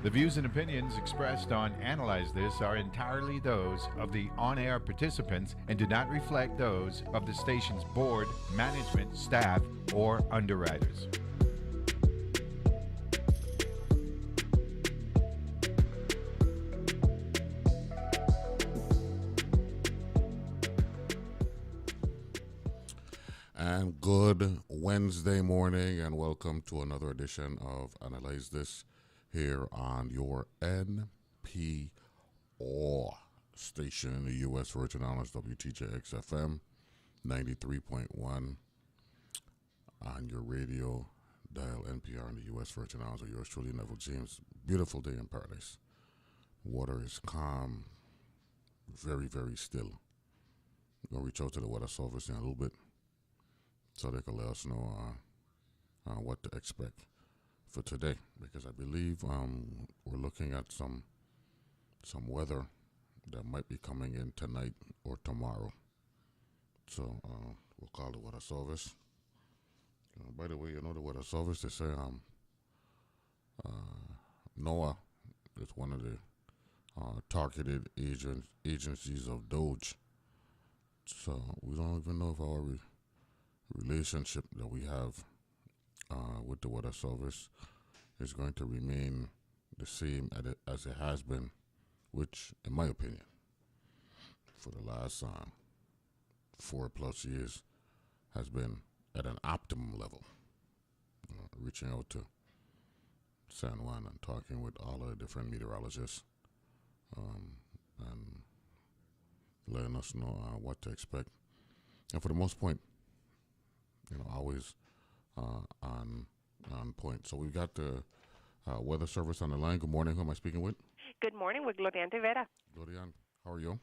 The views and opinions expressed on Analyze This are entirely those of the on air participants and do not reflect those of the station's board, management, staff, or underwriters. And good Wednesday morning, and welcome to another edition of Analyze This here on your NPR station in the U.S. Virgin Islands, WTJX FM 93.1 on your radio dial NPR in the U.S. Virgin Islands. Of yours truly, Neville James. Beautiful day in paradise. Water is calm, very, very still. I'm going to reach out to the weather service in a little bit, so they can let us know what to expect for today, because I believe we're looking at some weather that might be coming in tonight or tomorrow. So we'll call the weather service. By the way, the weather service, they say NOAA is one of the targeted agencies of DOGE. So we don't even know if our relationship that we have with the weather service is going to remain the same as it has been, which, in my opinion, for the last 4+ years, has been at an optimum level. Reaching out to San Juan and talking with all of the different meteorologists and letting us know what to expect. And for the most part, always on point. So we've got the weather service on the line. Good morning. Who am I speaking with? Good morning with Glorian Rivera. Glorian, how are you?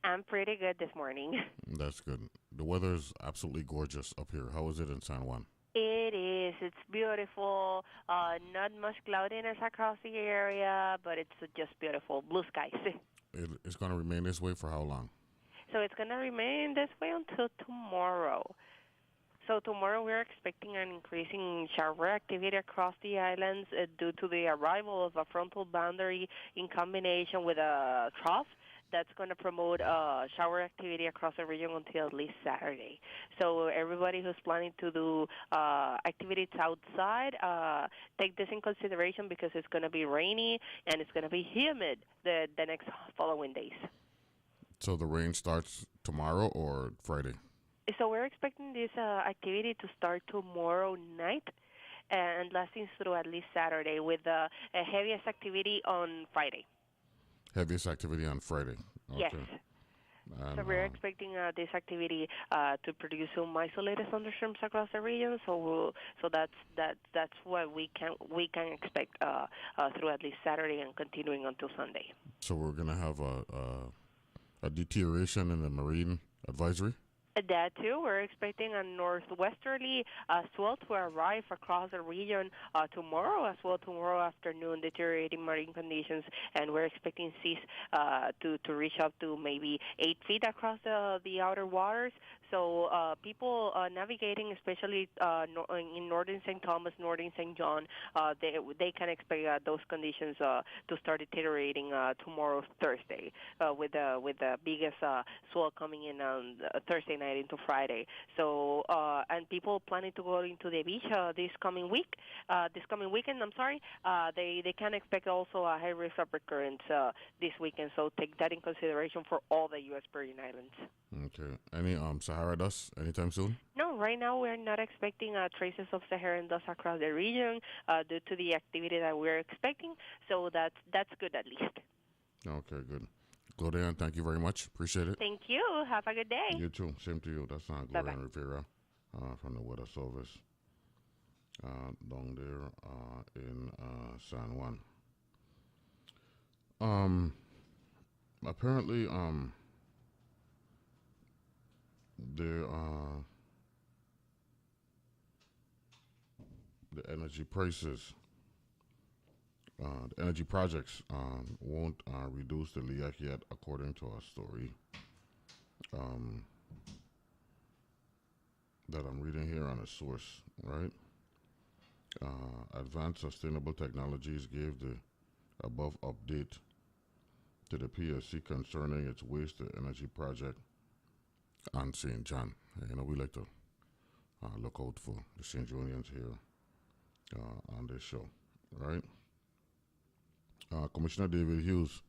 I'm pretty good this morning. That's good. The weather is absolutely gorgeous up here. How is it in San Juan? It is. It's beautiful. Not much cloudiness across the area, but it's just beautiful. Blue skies. It's going to remain this way for how long? So it's going to remain this way until tomorrow. So tomorrow we're expecting an increasing shower activity across the islands due to the arrival of a frontal boundary in combination with a trough that's going to promote shower activity across the region until at least Saturday. So everybody who's planning to do activities outside, take this in consideration because it's going to be rainy and it's going to be humid the next following days. So the rain starts tomorrow or Friday? So we're expecting this activity to start tomorrow night and lasting through at least Saturday with the heaviest activity on Friday. Heaviest activity on Friday. Okay. Yes. And, so we're expecting this activity to produce some isolated thunderstorms across the region. So that's what we can expect through at least Saturday and continuing until Sunday. So we're gonna have a deterioration in the marine advisory? That too, we're expecting a northwesterly swell to arrive across the region tomorrow as well. Tomorrow afternoon, deteriorating marine conditions, and we're expecting seas to reach up to maybe 8 feet across the outer waters. So people navigating, especially in northern St. Thomas, northern St. John, they can expect those conditions to start deteriorating tomorrow, Thursday, with the biggest swell coming in on Thursday night into Friday. So and people planning to go into the beach this coming weekend. They can expect also a high risk of recurrence this weekend. So take that in consideration for all the U.S. Virgin Islands. Okay. Any Sahara dust anytime soon? No, right now we're not expecting traces of Saharan dust across the region due to the activity that we're expecting. So that's good at least. Okay, good. Glorian, thank you very much. Appreciate it. Thank you. Have a good day. You too. Same to you. That's Glorian Rivera from the Weather Service down there in San Juan. Apparently, the energy prices, the energy projects won't reduce the LIAC yet, according to our story that I'm reading here on a source, right? Advanced sustainable technologies gave the above update to the PSC concerning its waste to energy project on St. John. We like to look out for the St. Johnians here on this show, right? Commissioner David Hughes,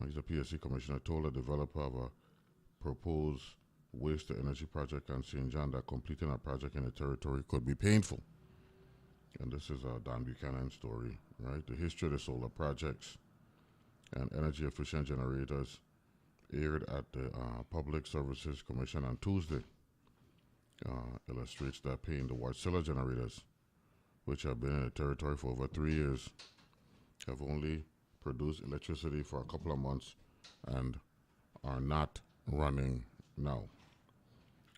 he's a PSC commissioner, told the developer of a proposed waste to energy project on St. John that completing a project in the territory could be painful. And this is a Don Buchanan story, right? The history of the solar projects and energy efficient generators aired at the Public Services Commission on Tuesday illustrates that paying the Wärtsilä generators, which have been in the territory for over 3 years, have only produced electricity for a couple of months and are not running now.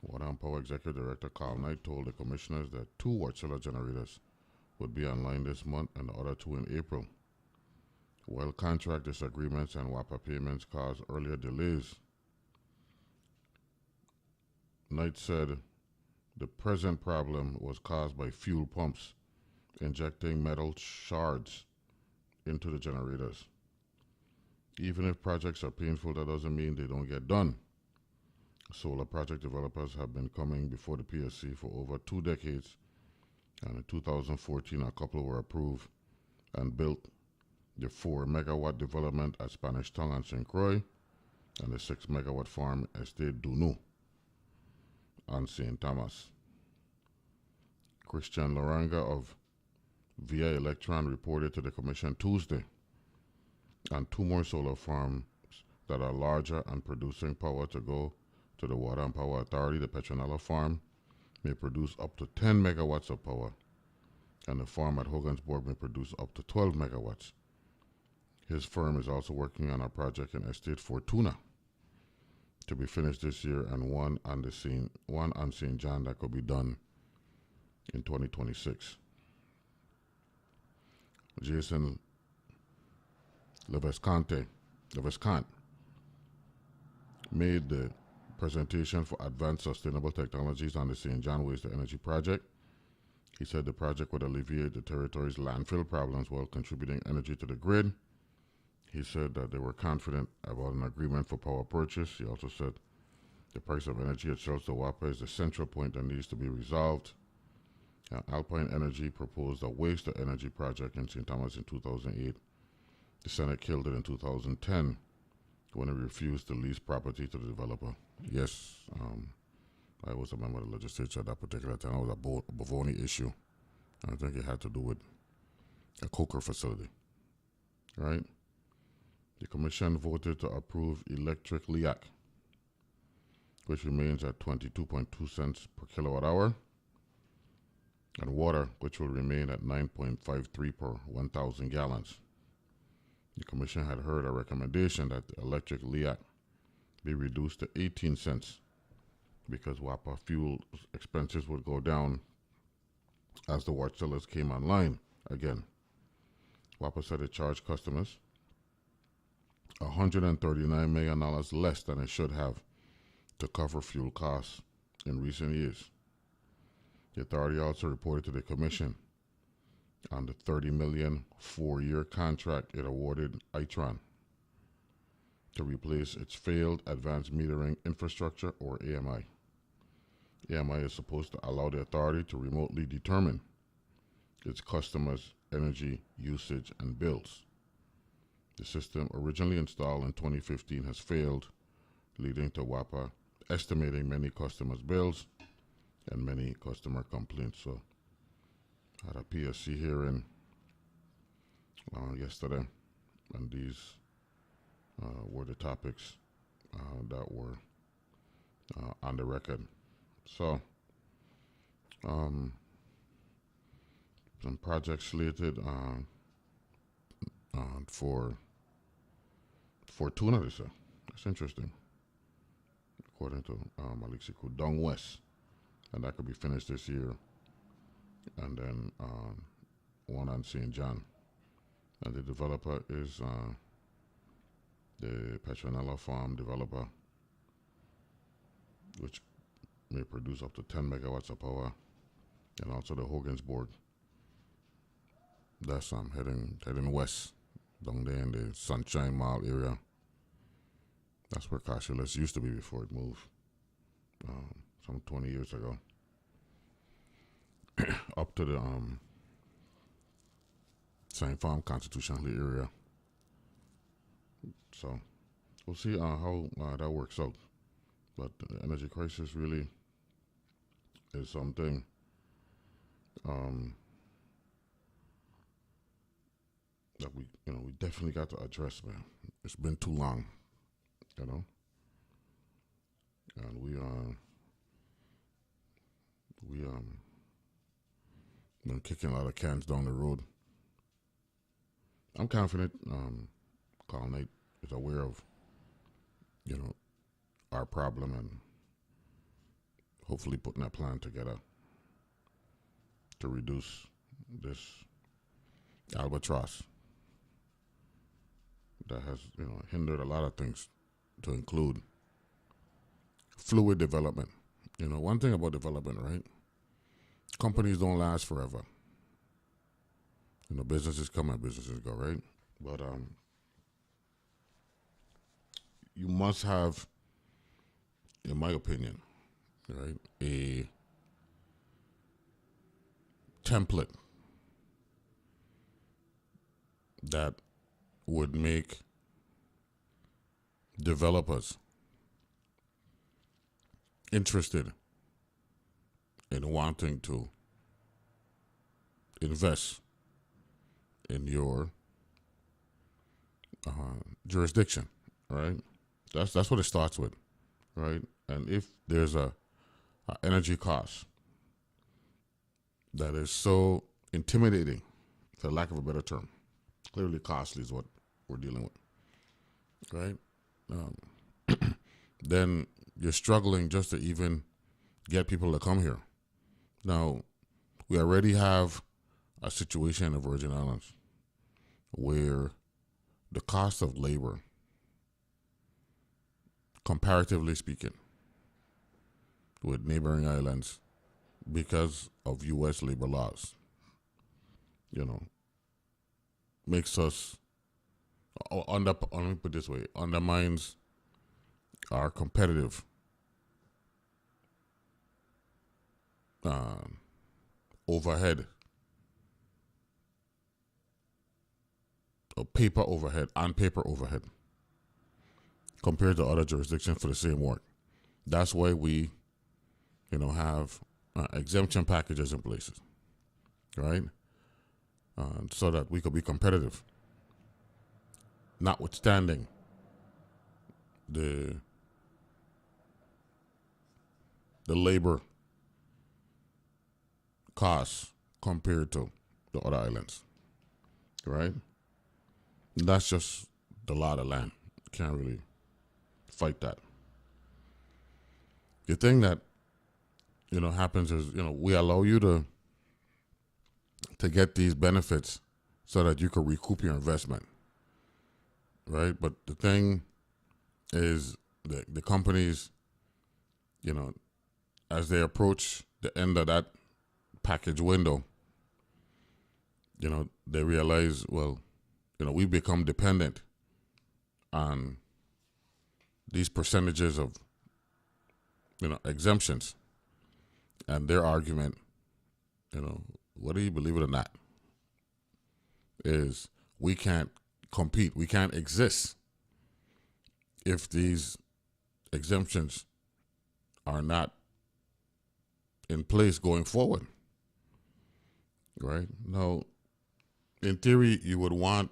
Water Power Executive Director Carl Knight told the commissioners that 2 Wärtsilä generators would be online this month and the other 2 in April. While contract disagreements and WAPA payments caused earlier delays, Knight said the present problem was caused by fuel pumps injecting metal shards into the generators. Even if projects are painful, that doesn't mean they don't get done. Solar project developers have been coming before the PSC for over 2 decades, and in 2014 a couple were approved and built: the 4 megawatt development at Spanish Tongue and St. Croix, and the 6 megawatt farm Estate Dunu on St. Thomas. Christian Loranga of Via Electron reported to the Commission Tuesday on 2 more solar farms that are larger and producing power to go to the Water and Power Authority. The Petronella farm may produce up to 10 megawatts of power, and the farm at Hogansburg may produce up to 12 megawatts. His firm is also working on a project in Estate Fortuna to be finished this year, and one on St. John that could be done in 2026. Jason Levescant made the presentation for Advanced Sustainable Technologies on the St. John Waste to Energy project. He said the project would alleviate the territory's landfill problems while contributing energy to the grid. He said that they were confident about an agreement for power purchase. He also said the price of energy it sells to WAPA is the central point that needs to be resolved. Alpine Energy proposed a waste to energy project in St. Thomas in 2008. The Senate killed it in 2010 when it refused to lease property to the developer. Yes, I was a member of the legislature at that particular time. It was a Bavoni issue. I think it had to do with a coker facility, right? The commission voted to approve electric LIAC, which remains at 22.2 cents per kilowatt hour, and water, which will remain at 9.53 per 1,000 gallons. The commission had heard a recommendation that the electric LIAC be reduced to 18 cents because WAPA fuel expenses would go down as the Wärtsiläs came online again. WAPA said it charged customers $139 million less than it should have to cover fuel costs in recent years. The authority also reported to the commission on the $30 million 4-year contract it awarded Itron to replace its failed advanced metering infrastructure, or AMI. AMI is supposed to allow the authority to remotely determine its customers' energy usage and bills. The system, originally installed in 2015, has failed, leading to WAPA estimating many customers' bills and many customer complaints. So, I had a PSC hearing yesterday, and these were the topics that were on the record. So, some projects slated for Fortuna this year. That's interesting. According to Malik Siku, Dong West, and that could be finished this year. And then one on St. John. And the developer is the Petronella Farm developer, which may produce up to 10 megawatts of power, and also the Hogansburg. That's heading west down there in the Sunshine Mall area. That's where Cashless used to be before it moved, some 20 years ago, up to the St. Farm Constitutional area. So we'll see how that works out. But the energy crisis really is something that we definitely got to address, man. It's been too long, and we been kicking a lot of cans down the road. I'm confident Carl Knight is aware of our problem and hopefully putting a plan together to reduce this albatross that has hindered a lot of things, to include fluid development. One thing about development, right? Companies don't last forever. Businesses come and businesses go, right? But you must have, in my opinion, right, a template that would make developers interested in wanting to invest in your jurisdiction, right? That's what it starts with, right? And if there's a energy cost that is so intimidating, for lack of a better term, clearly costly is what we're dealing with, right? Then you're struggling just to even get people to come here. Now, we already have a situation in the Virgin Islands where the cost of labor, comparatively speaking, with neighboring islands, because of U.S. labor laws, makes us, let me put it this way, undermines our competitive overhead, or paper overhead, on-paper overhead, compared to other jurisdictions for the same work. That's why we, have exemption packages in places, right? So that we could be competitive, notwithstanding the labor costs compared to the other islands, right? And that's just the law of the land. Can't really fight that. The thing that happens is we allow you to get these benefits so that you can recoup your investment, right? But the thing is the companies, as they approach the end of that package window, they realize, well, we become dependent on these percentages of, exemptions. And their argument, whether you believe it or not, is we can't compete, we can't exist if these exemptions are not in place going forward, right? Now, in theory, you would want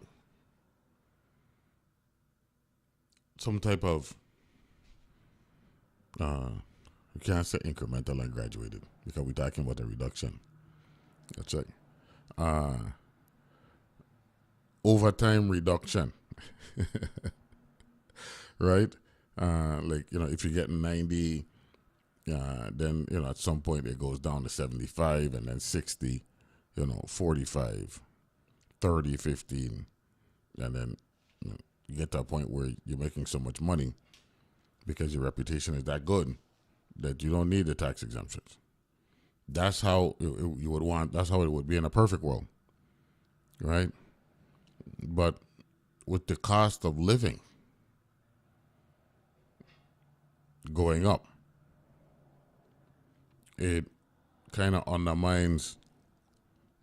some type of, you can't say incremental and graduated because we're talking about a reduction. That's it. Overtime reduction, right? If you're getting 90, then, at some point it goes down to 75 and then 60, 45, 30, 15. And then you get to a point where you're making so much money because your reputation is that good that you don't need the tax exemptions. That's how you would want, that's how it would be in a perfect world, right? But with the cost of living going up, it kind of undermines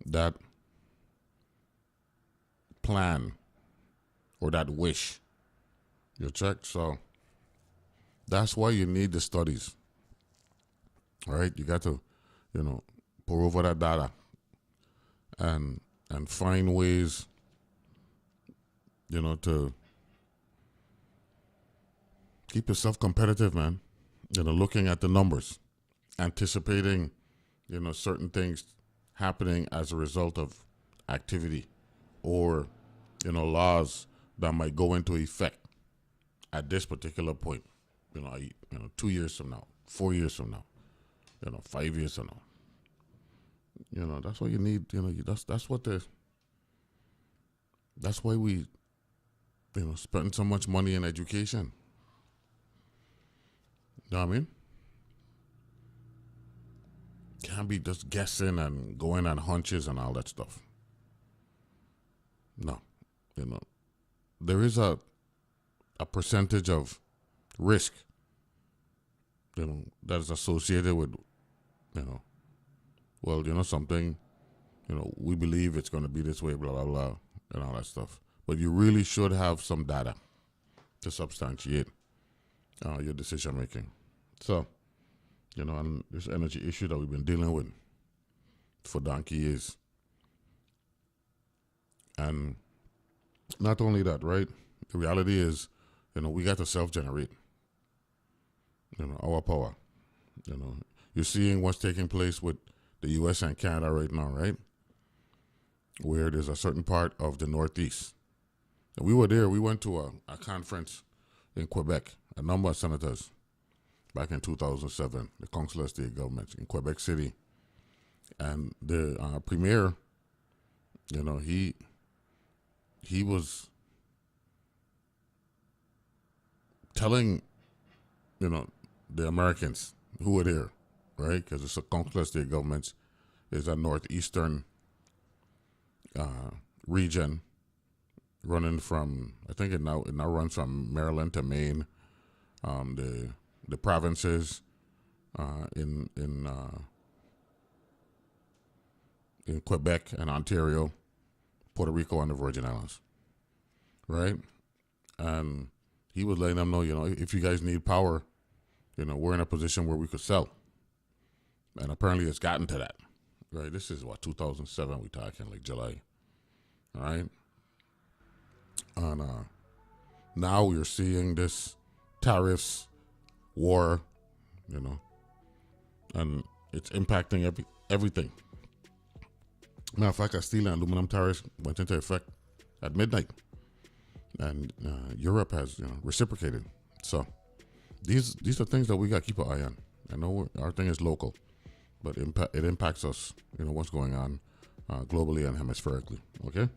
that plan or that wish. You check? So that's why you need the studies. All right? You got to, pour over that data and find ways, to keep yourself competitive, man. Looking at the numbers, anticipating, certain things happening as a result of activity or, laws that might go into effect at this particular point. 2 years from now, 4 years from now, 5 years from now. That's what you need. That's why we, spend so much money in education. You know what I mean? Can't be just guessing and going on hunches and all that stuff. No, there is a percentage of risk, that is associated with, something, we believe it's going to be this way, blah, blah, blah, and all that stuff. But you really should have some data to substantiate your decision making. So, and this energy issue that we've been dealing with for donkey years. And not only that, right? The reality is, we got to self-generate, our power. You're seeing what's taking place with the U.S. and Canada right now, right? Where there's a certain part of the Northeast. And we were there. We went to a conference in Quebec, a number of senators back in 2007, the Council of State Governments in Quebec City. And the premier, he was telling, the Americans who were there, right? Because it's a Council of State Governments, is a northeastern region running from, I think it now runs from Maryland to Maine, the provinces in Quebec and Ontario, Puerto Rico, and the Virgin Islands, right? And he was letting them know, if you guys need power, we're in a position where we could sell. And apparently it's gotten to that, right? This is 2007, we talking like July, all right? And now we're seeing this tariffs war, and it's impacting everything. Matter of fact, steel and aluminum tariffs went into effect at midnight, and Europe has reciprocated. So these are things that we got to keep an eye on. I know our thing is local, but it impacts us. What's going on globally and hemispherically. Okay,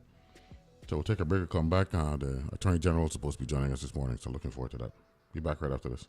so we'll take a break and come back. The Attorney General is supposed to be joining us this morning, so looking forward to that. Be back right after this.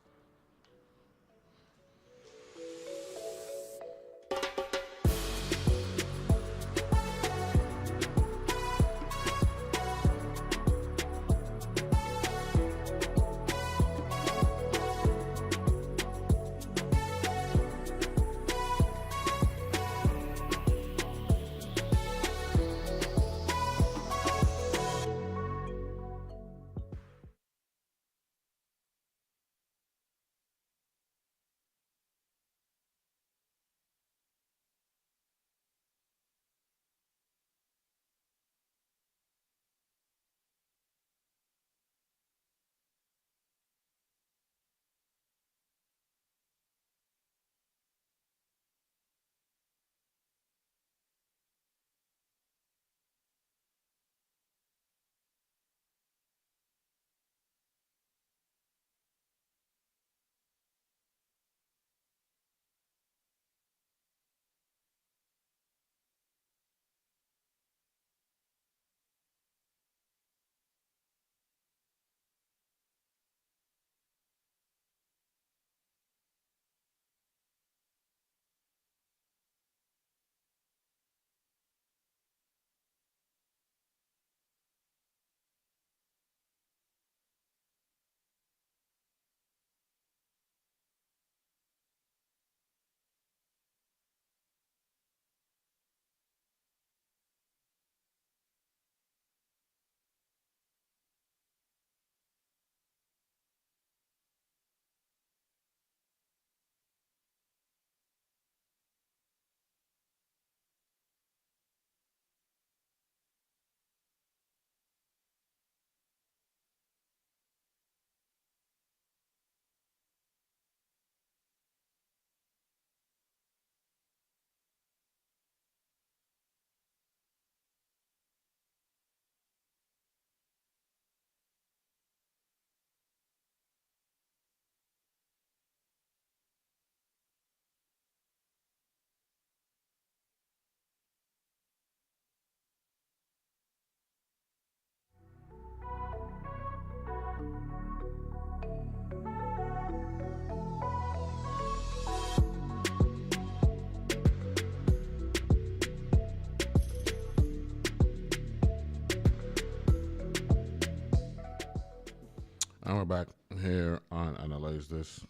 And we're back here on Analyze This.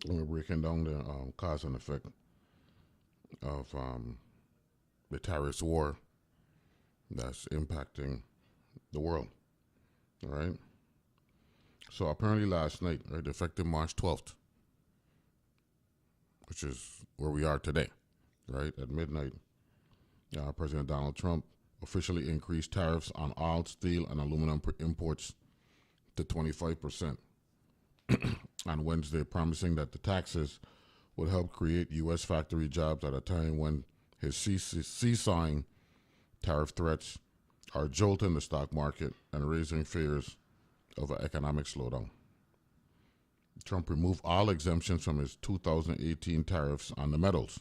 We're breaking down the cause and effect of the tariffs war that's impacting the world. All right. So apparently last night, right, effective March 12th, which is where we are today, right, at midnight, President Donald Trump officially increased tariffs on all steel and aluminum imports to 25% on Wednesday, promising that the taxes would help create U.S. factory jobs at a time when his seesawing tariff threats are jolting the stock market and raising fears of an economic slowdown. Trump removed all exemptions from his 2018 tariffs on the metals,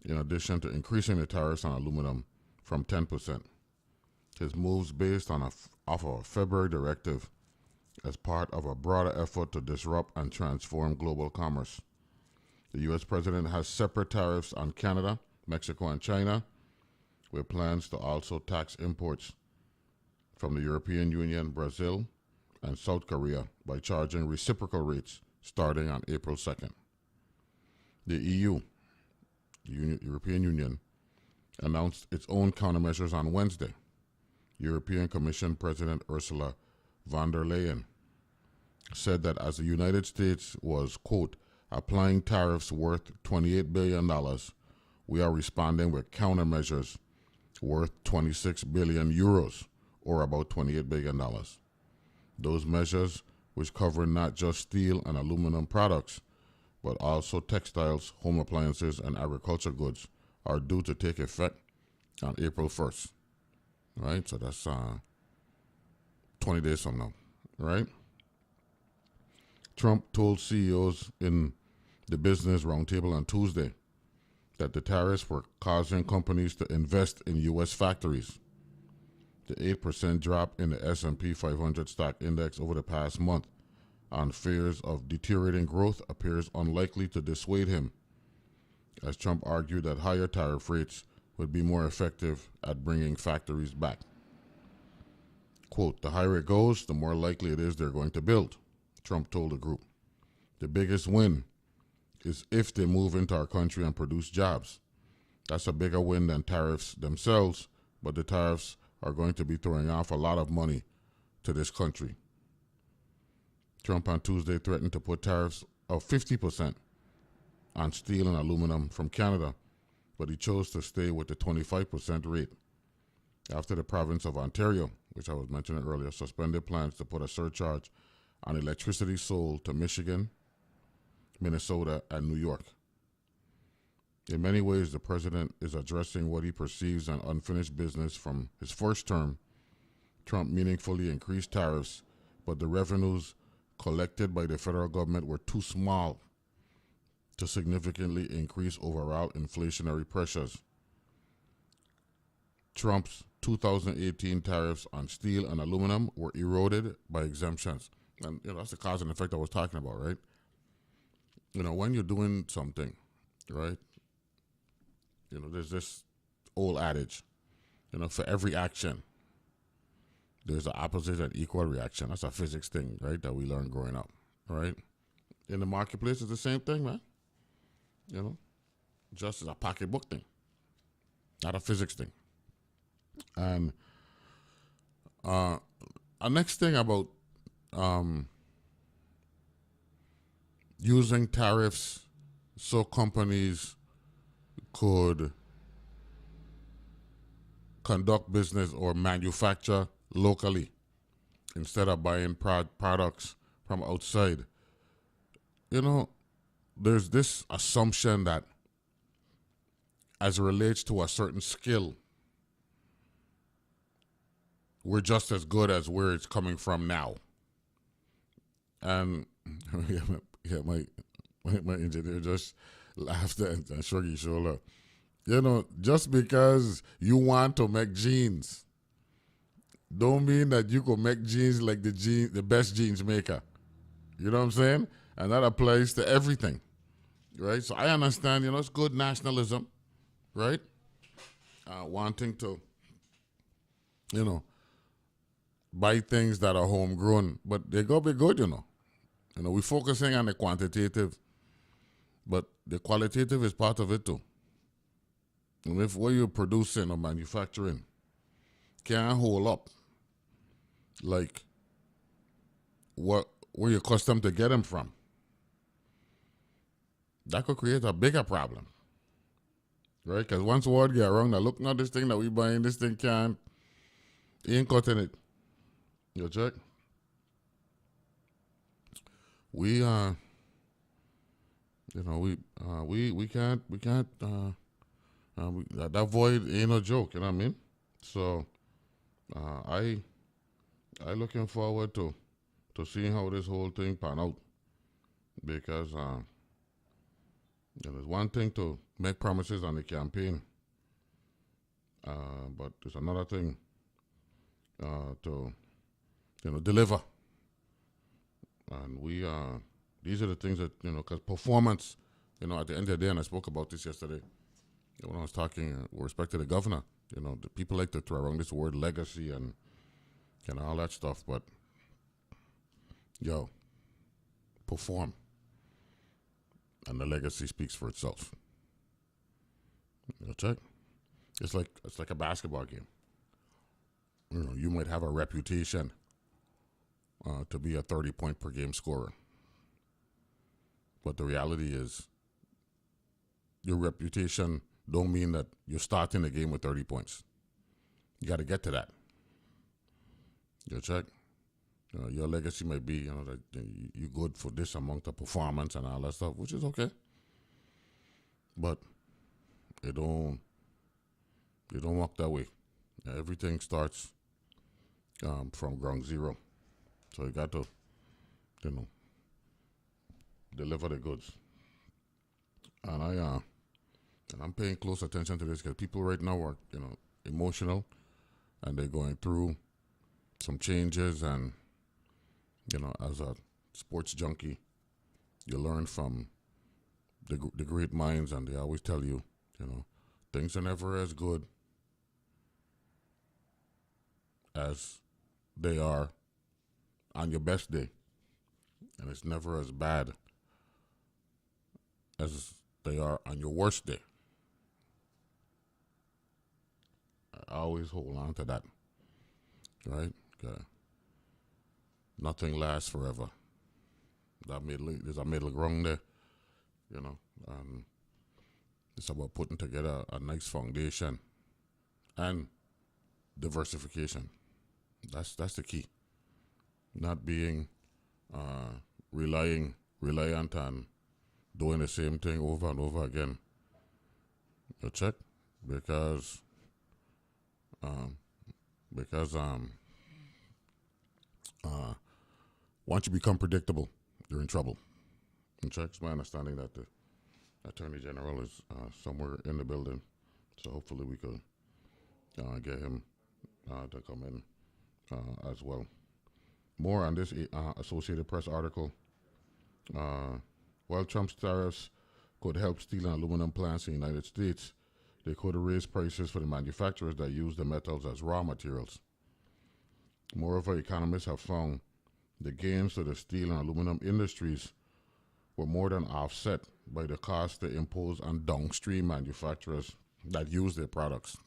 in addition to increasing the tariffs on aluminum from 10%. His moves based on off of a February directive as part of a broader effort to disrupt and transform global commerce. The U.S. president has separate tariffs on Canada, Mexico, and China, with plans to also tax imports from the European Union, Brazil, and South Korea by charging reciprocal rates starting on April 2nd. The EU, the European Union, announced its own countermeasures on Wednesday. European Commission President Ursula von der Leyen said that as the United States was, quote, applying tariffs worth $28 billion, we are responding with countermeasures worth 26 billion euros, or about $28 billion. Those measures, which cover not just steel and aluminum products, but also textiles, home appliances, and agriculture goods, are due to take effect on April 1st. Right? So that's 20 days from now. Right? Trump told CEOs in the Business Roundtable on Tuesday that the tariffs were causing companies to invest in U.S. factories. The 8% drop in the S&P 500 stock index over the past month on fears of deteriorating growth appears unlikely to dissuade him, as Trump argued that higher tariff rates would be more effective at bringing factories back. Quote, the higher it goes, the more likely it is they're going to build, Trump told the group. The biggest win is if they move into our country and produce jobs. That's a bigger win than tariffs themselves, but the tariffs are going to be throwing off a lot of money to this country. Trump on Tuesday threatened to put tariffs of 50% on steel and aluminum from Canada, but he chose to stay with the 25% rate after the province of Ontario, which I was mentioning earlier, suspended plans to put a surcharge on electricity sold to Michigan, Minnesota, and New York. In many ways, the president is addressing what he perceives as unfinished business from his first term. Trump meaningfully increased tariffs, but the revenues collected by the federal government were too small to significantly increase overall inflationary pressures. Trump's 2018 tariffs on steel and aluminum were eroded by exemptions. And that's the cause and effect I was talking about, right? When you're doing something, right? There's this old adage, for every action, there's an opposite and equal reaction. That's a physics thing, right, that we learned growing up, right? In the marketplace, it's the same thing, man. Just as a pocketbook thing, not a physics thing. And a next thing about using tariffs so companies could conduct business or manufacture locally instead of buying products from outside. There's this assumption that as it relates to a certain skill, we're just as good as where it's coming from now. And my engineer just laughed and shrugged his shoulder. Just because you want to make jeans don't mean that you could make jeans like the best jeans maker. You know what I'm saying? And that applies to everything, right? So I understand, it's good nationalism, right? Wanting to, buy things that are homegrown, but they gotta be good, we're focusing on the quantitative, but the qualitative is part of it too. And if what you're producing or manufacturing can't hold up, like where you're accustomed to get them from, that could create a bigger problem, right? Because once word get around, now look, this thing that we buying, this thing ain't cutting it. You check? We can't that void ain't no joke, you know what I mean? So I looking forward to seeing how this whole thing pan out, because there's one thing to make promises on the campaign, but there's another thing to deliver. And these are the things that, because performance, at the end of the day, and I spoke about this yesterday when I was talking with respect to the governor, the people like to throw around this word legacy and all that stuff, but perform. And the legacy speaks for itself. Check. It's like a basketball game. You might have a reputation to be a 30-point per game scorer, but the reality is, your reputation don't mean that you're starting the game with 30 points. You got to get to that. You check. Your legacy might be, that you're good for this amount of performance and all that stuff, which is okay. But it don't work that way. Everything starts from ground zero. So you got to, deliver the goods. And I'm paying close attention to this because people right now are, emotional, and they're going through some changes. And, as a sports junkie, you learn from the great minds, and they always tell you, things are never as good as they are on your best day, and it's never as bad as they are on your worst day. I always hold on to that, right? Nothing lasts forever. There's a middle ground there, and it's about putting together a nice foundation and diversification. That's the key. Not being reliant on doing the same thing over and over again. You check? Because once you become predictable, you're in trouble. You check? It's my understanding that the Attorney General is somewhere in the building, so hopefully we could get him to come in as well. More on this Associated Press article. While Trump's tariffs could help steel and aluminum plants in the United States, they could raise prices for the manufacturers that use the metals as raw materials. Moreover, economists have found the gains to the steel and aluminum industries were more than offset by the cost they impose on downstream manufacturers that use their products.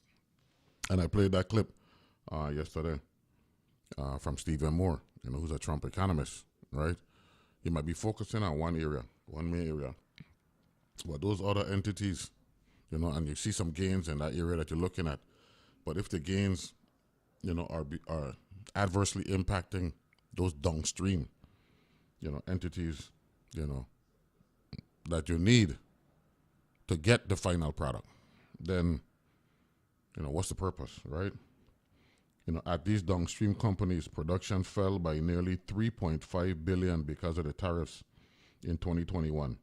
And I played that clip yesterday from Stephen Moore, who's a Trump economist, right? You might be focusing on one main area, but those other entities, and you see some gains in that area that you're looking at. But if the gains, are adversely impacting those downstream, entities, that you need to get the final product, then, what's the purpose, right? At these downstream companies, production fell by nearly $3.5 billion because of the tariffs in 2021,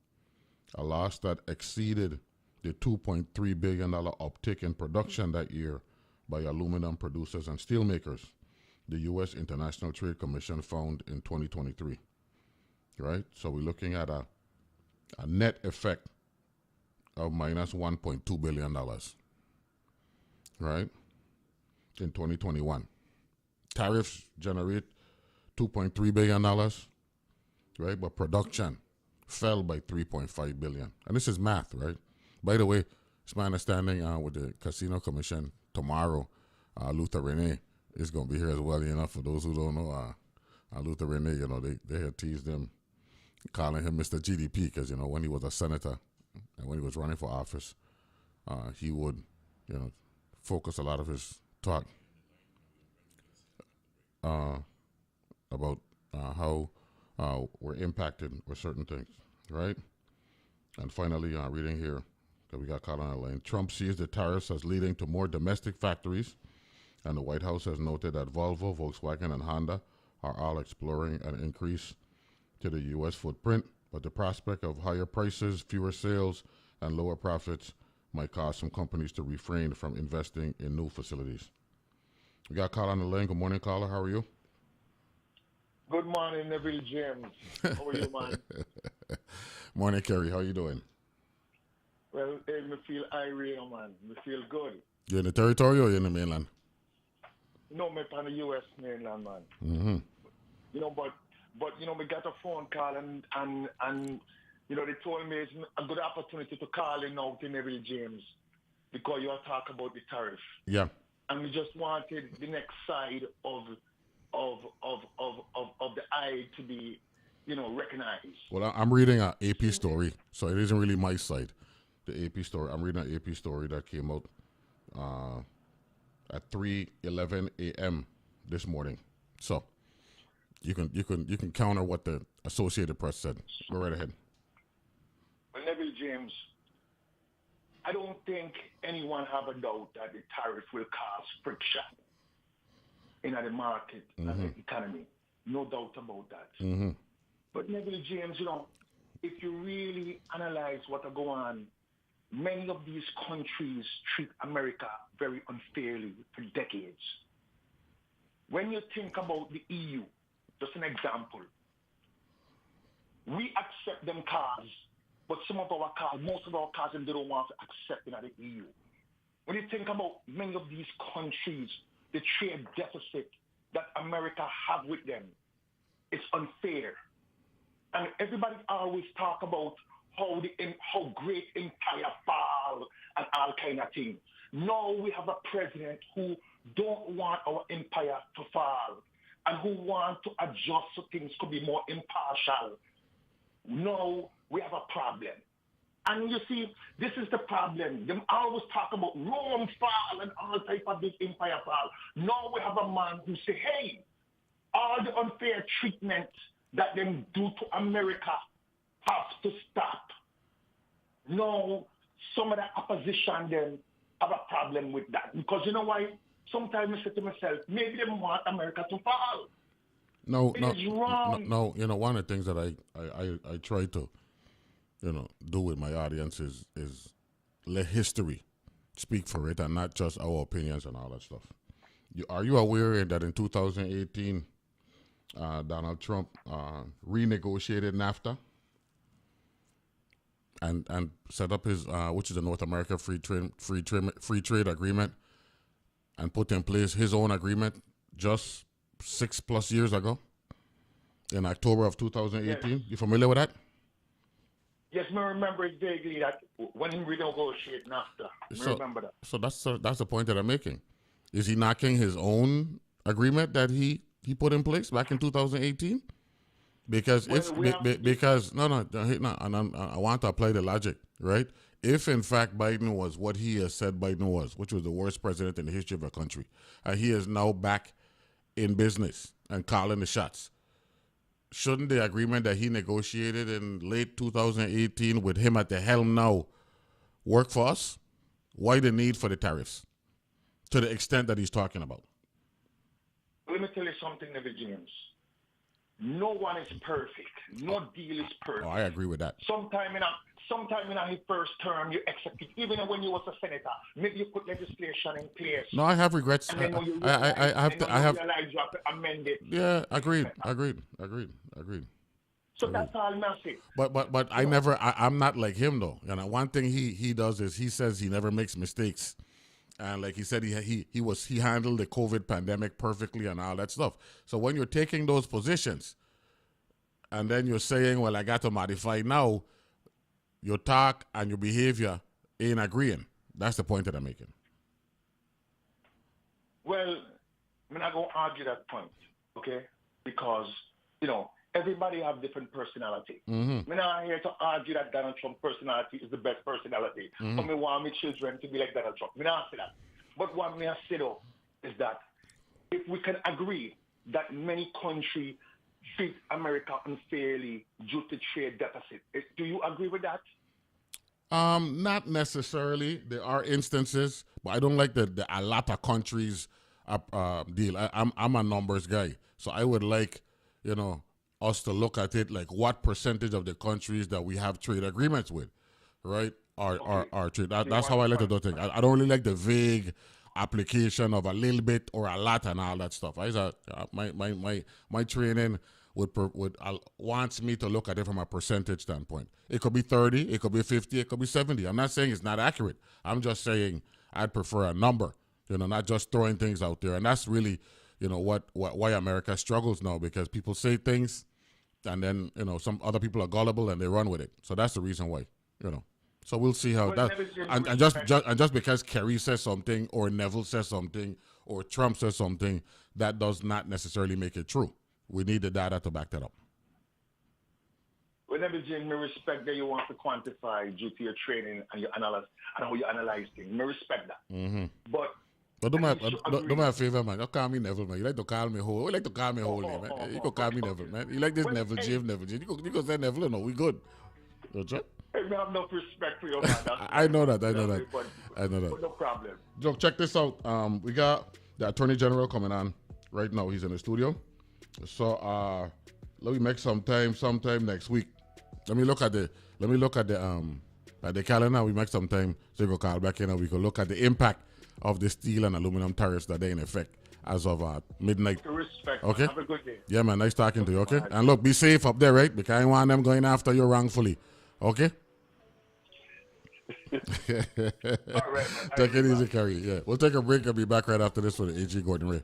a loss that exceeded the $2.3 billion uptick in production that year by aluminum producers and steel makers. the U.S. International Trade Commission found in 2023, right? So we're looking at a net effect of minus $1.2 billion, right, in 2021. Tariffs generate $2.3 billion, right, but production fell by $3.5 billion. And this is math, right? By the way, it's my understanding with the Casino Commission tomorrow, Luther Rene is going to be here as well. You know, for those who don't know, Luther Rene, you know, they had teased him, calling him Mr. GDP, because, you know, when he was a senator and when he was running for office, he would, you know, focus a lot of his talk about how we're impacted with certain things, right? And finally, reading here, that we got caught on a line. Trump sees the tariffs as leading to more domestic factories, and the White House has noted that Volvo, Volkswagen, and Honda are all exploring an increase to the U.S. footprint, but the prospect of higher prices, fewer sales, and lower profits might cause some companies to refrain from investing in new facilities. We got caught on the line. Good morning, caller. How are you? Good morning, Neville James. How are you, man? Morning, Kerry. How you doing? Well, me feel irate, man. Me feel good. You in the territory or you in the mainland? No, me on the U.S. mainland, man. Mm-hmm. You know, but you know, me got a phone call and you know, they told me it's a good opportunity to call in now to Neville James because you are talking about the tariff. Yeah. And we just wanted the next side of the eye to be, you know, recognized. Well, I'm reading an AP story, so it isn't really my side. The AP story. I'm reading an AP story that came out at 3:11 a.m. this morning. So you can counter what the Associated Press said. Go right ahead. Well, Neville James, I don't think anyone have a doubt that the tariff will cause friction in the market and the economy. No doubt about that. Mm-hmm. But Neville James, you know, if you really analyze what are going on, many of these countries treat America very unfairly for decades. When you think about the EU, just an example, we accept them cars, but some of our cars, most of our cars, they don't want to accept in the EU. When you think about many of these countries, the trade deficit that America have with them, it's unfair. And everybody always talk about how great empire fall and all kind of things. Now we have a president who don't want our empire to fall and who want to adjust so things could be more impartial. Now we have a problem. And you see, this is the problem. They always talk about Rome fall and all type of big empire fall. Now we have a man who say, hey, all the unfair treatment that them do to America has to stop. Now, some of the opposition then have a problem with that. Because you know why? Sometimes I say to myself, maybe they want America to fall. No. Wrong. You know, one of the things that I try to, you know, do with my audience is let history speak for it and not just our opinions and all that stuff. Are you aware that in 2018, Donald Trump renegotiated NAFTA and set up his, which is the North America Free Trade Agreement, and put in place his own agreement just 6+ years ago in October of 2018? Yes. You familiar with that? Yes, I remember it vaguely that when he renegotiated NAFTA. I remember that. So that's the point that I'm making. Is he knocking his own agreement that he put in place back in 2018? Because I want to apply the logic, right? If in fact Biden was what he has said Biden was, which was the worst president in the history of our country, and he is now back in business and calling the shots, shouldn't the agreement that he negotiated in late 2018 with him at the helm now work for us? Why the need for the tariffs to the extent that he's talking about? Let me tell you something, Neville James. no one is perfect. No deal is Oh, perfect. I agree with that. Sometime in his first term, you execute. Even when you was a senator, maybe you put legislation in place, No, I have regrets. and then when you realize you have to amend it. Yeah, agreed. So that's all massive. But You know, I'm not like him though. You know, one thing he does is he says he never makes mistakes, and like he said he handled the COVID pandemic perfectly and all that stuff. So when you're taking those positions, and then you're saying, well, I got to modify now, your talk and your behavior ain't agreeing. That's the point that I'm making. well, I'm not gonna argue that point, okay? Because everybody have different personality. Mm-hmm. I'm not here to argue that Donald Trump personality is the best personality. Mm-hmm. But me want my children to be like Donald Trump. I'm not say that. But what me I say though is that if we can agree that many countries treat America unfairly due to trade deficit, do you agree with that? Not necessarily. There are instances, but I don't like the a lot of countries deal. I'm a numbers guy, so I would like us to look at it like what percentage of the countries that we have trade agreements with, right? Are trade. That's how I like to do things. I don't really like the vague application of a little bit or a lot and all that stuff. My training wants me to look at it from a percentage standpoint. It could be 30, it could be 50, it could be 70. I'm not saying it's not accurate. I'm just saying I'd prefer a number, not just throwing things out there. And that's really, why America struggles now, because people say things and then, some other people are gullible and they run with it. So that's the reason why, So we'll see how that and just because Kerry says something or Neville says something or Trump says something, that does not necessarily make it true. We need the data to back that up. Whenever Jim, me respect that you want to quantify due to your training and your analysis and how you analyze things. Me respect that. Mm-hmm. But do me a favor, man. Don't call me Neville, man. You like to call me Hole. You like to call me Holy, man. You can call me Neville, man. You like this Neville, James Neville. You can say Neville, no, we good. Hey, I have no respect for your man. I know that. But no problem. Joe, check this out. We got the Attorney General coming on right now. He's in the studio. So let me make sometime next week. Let me look at the calendar. We make some time so you can call back in and we can look at the impact of the steel and aluminum tariffs that are in effect as of midnight. Respect, okay. Man. Have a good day. Yeah, man. Nice talking to you. Okay. And look, be safe up there, right? Because I don't want them going after you wrongfully. Okay. All right, man. Take it easy, Kerry. Yeah, we'll take a break and be back right after this with AG Gordon Ray.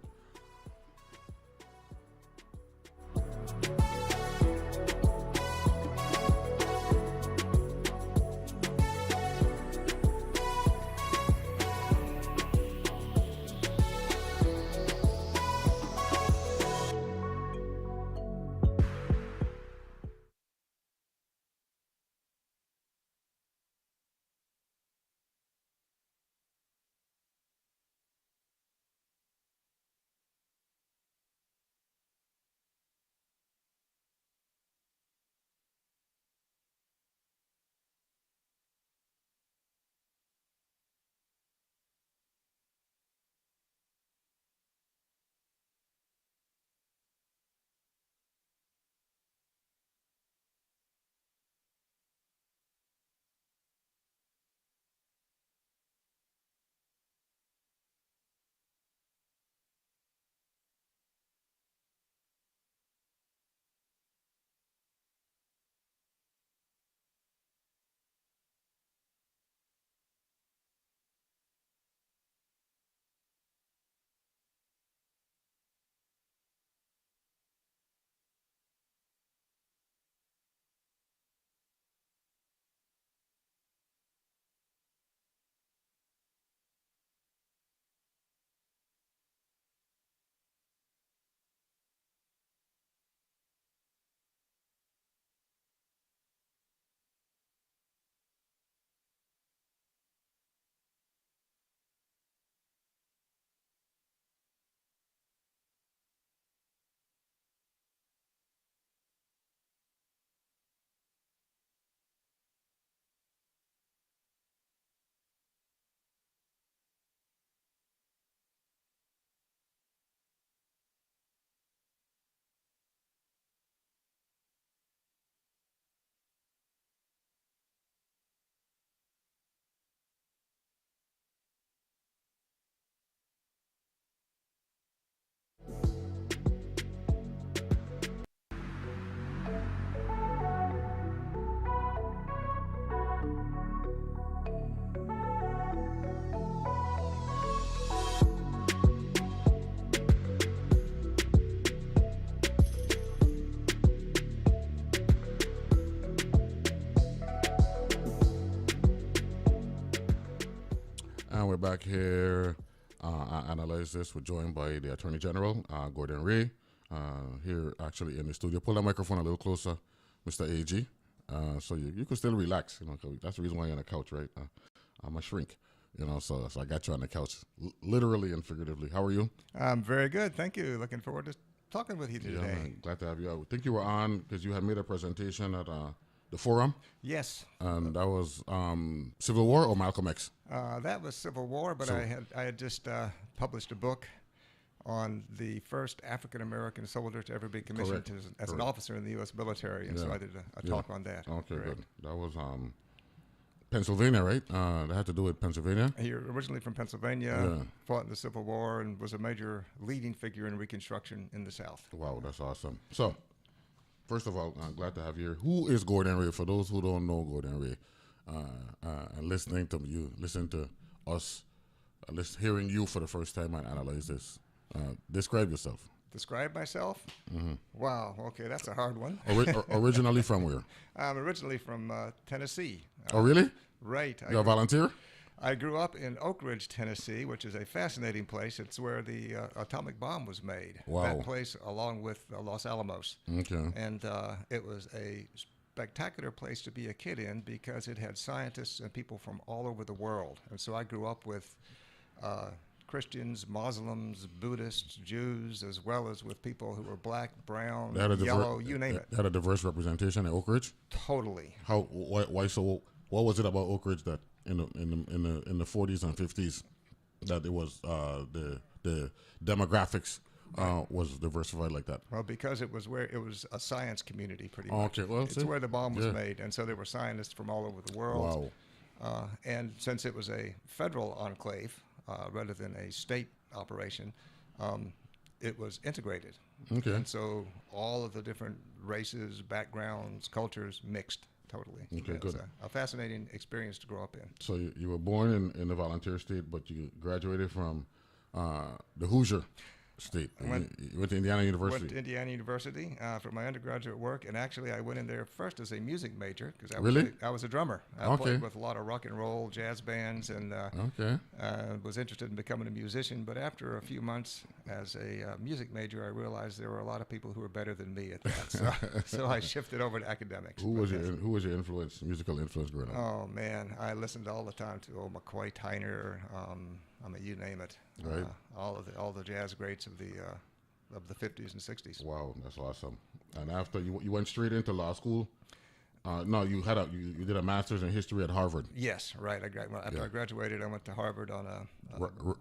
we're back here. Analyze This. We're joined by the Attorney General, Gordon Ray, here actually in the studio. Pull that microphone a little closer, Mr. AG, so you can still relax. You know, 'cause that's the reason why you're on the couch, right? I'm a shrink, you know, so I got you on the couch, literally and figuratively. How are you? I'm very good. Thank you. Looking forward to talking with you today. Yeah, man, glad to have you out. I think you were on because you had made a presentation at the forum. Yes. And that was Civil War or Malcolm X? That was Civil War, but I had just published a book on the first African American soldier to ever be commissioned as an officer in the U.S. military, and so I did a talk on that. Okay, good. That was Pennsylvania, right? That had to do with Pennsylvania. You're originally from Pennsylvania, fought in the Civil War, and was a major leading figure in Reconstruction in the South. Wow, that's awesome. So, first of all, I'm glad to have you here. Who is Gordon Ray? For those who don't know Gordon Ray, and listening to you, listen to us, hearing you for the first time and Analyze This. Describe yourself. Describe myself? Mm-hmm. Wow, okay, that's a hard one. Originally from where? I'm originally from Tennessee. Oh, really? Right. You're a volunteer? I grew up in Oak Ridge, Tennessee, which is a fascinating place. It's where the atomic bomb was made. Wow. That place, along with Los Alamos. Okay. And it was a spectacular place to be a kid in because it had scientists and people from all over the world. And so I grew up with Christians, Muslims, Buddhists, Jews, as well as with people who were black, brown, yellow, you name it. They had a diverse representation at Oak Ridge? Totally. Why so? What was it about Oak Ridge that in the 40s and 50s that it was the demographics was diversified like that? Well, because it was a science community pretty much. Okay, well, it's where the bomb was made, and so there were scientists from all over the world. Wow. And since it was a federal enclave rather than a state operation, it was integrated. Okay. And so all of the different races, backgrounds, cultures mixed totally. Okay, it was good. a fascinating experience to grow up in. So you were born in the volunteer state, but you graduated from the Hoosier state. You went to Indiana University. Went to Indiana University for my undergraduate work, and actually I went in there first as a music major because I was a drummer. I played with a lot of rock and roll, jazz bands, and was interested in becoming a musician. But after a few months as a music major, I realized there were a lot of people who were better than me at that. So I shifted over to academics. Who was your influence, musical influence growing up? Oh man, I listened all the time to old McCoy Tyner. I mean, you name it. Right. All the jazz greats of the 50s and 60s. Wow, that's awesome. And after you went straight into law school. No, you did a master's in history at Harvard. Yes, right. After I graduated, I went to Harvard on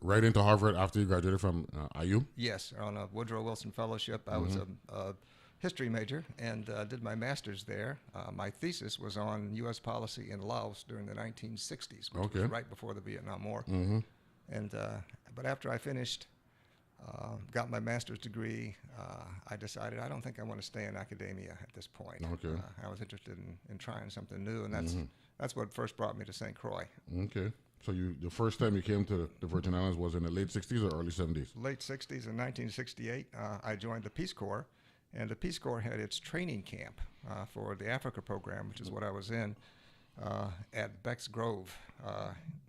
right into Harvard after you graduated from IU. Yes, on a Woodrow Wilson Fellowship. I was a history major and did my master's there. My thesis was on U.S. policy in Laos during the 1960s, which was right before the Vietnam War. Mm-hmm. And but after I finished, got my master's degree, I decided I don't think I want to stay in academia at this point. Okay. I was interested in trying something new, and that's what first brought me to St. Croix. Okay. So the first time you came to the Virgin Islands was in the late 60s or early 70s? Late 60s. In 1968, I joined the Peace Corps, and the Peace Corps had its training camp for the Africa program, which is what I was in. At Beck's Grove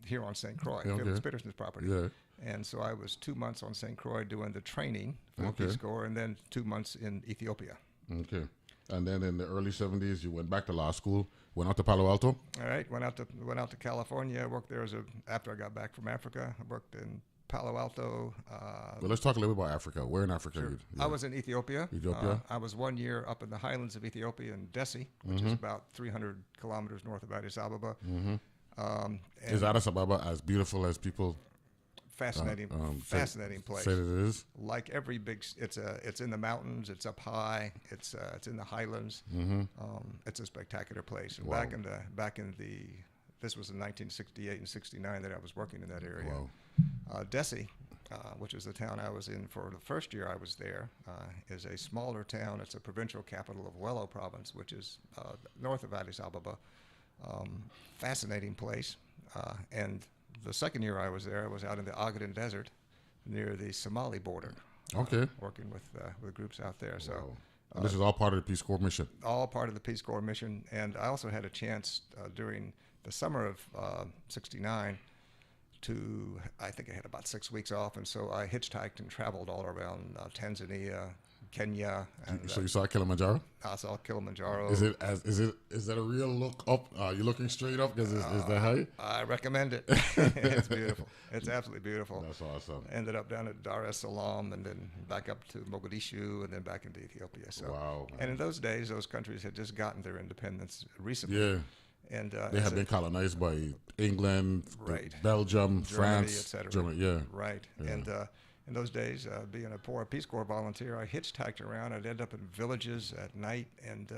here on St. Croix, Phyllis Peterson's property. Yeah. And so I was 2 months on St. Croix doing the training for the Peace Corps, and then 2 months in Ethiopia. Okay. And then in the early 70s, you went back to law school, went out to Palo Alto? All right, went out to California. I worked there after I got back from Africa. I worked in Palo Alto. Well, let's talk a little bit about Africa. Where in Africa? Sure. I was in Ethiopia. I was 1 year up in the highlands of Ethiopia in Dessie, which is about 300 kilometers north of Addis Ababa. Is Addis Ababa as beautiful as people? Fascinating place. Say that it is. Like every big, it's in the mountains. It's up high. It's in the highlands. It's a spectacular place. And Wow. This was in 1968 and 69 that I was working in that area. Wow. Dessie, which is the town I was in for the first year I was there, is a smaller town. It's a provincial capital of Wello province, which is north of Addis Ababa. Fascinating place. And the second year I was there, I was out in the Ogaden Desert near the Somali border. Working with groups out there. So this is all part of the Peace Corps mission? All part of the Peace Corps mission. And I also had a chance during the summer of 69 I think I had about 6 weeks off, and so I hitchhiked and traveled all around Tanzania, Kenya. And, so you saw Kilimanjaro? I saw Kilimanjaro. Is that a real look up? You're looking straight up because is that high? I recommend it. It's beautiful. It's absolutely beautiful. That's awesome. Ended up down at Dar es Salaam and then back up to Mogadishu and then back into Ethiopia. So, wow. And in those days, those countries had just gotten their independence recently. Yeah. And they had been colonized by England, right. Belgium, Germany, France, etc. Germany. Yeah. Right. Yeah. And in those days, being a poor Peace Corps volunteer, I hitchhiked around. I'd end up in villages at night, and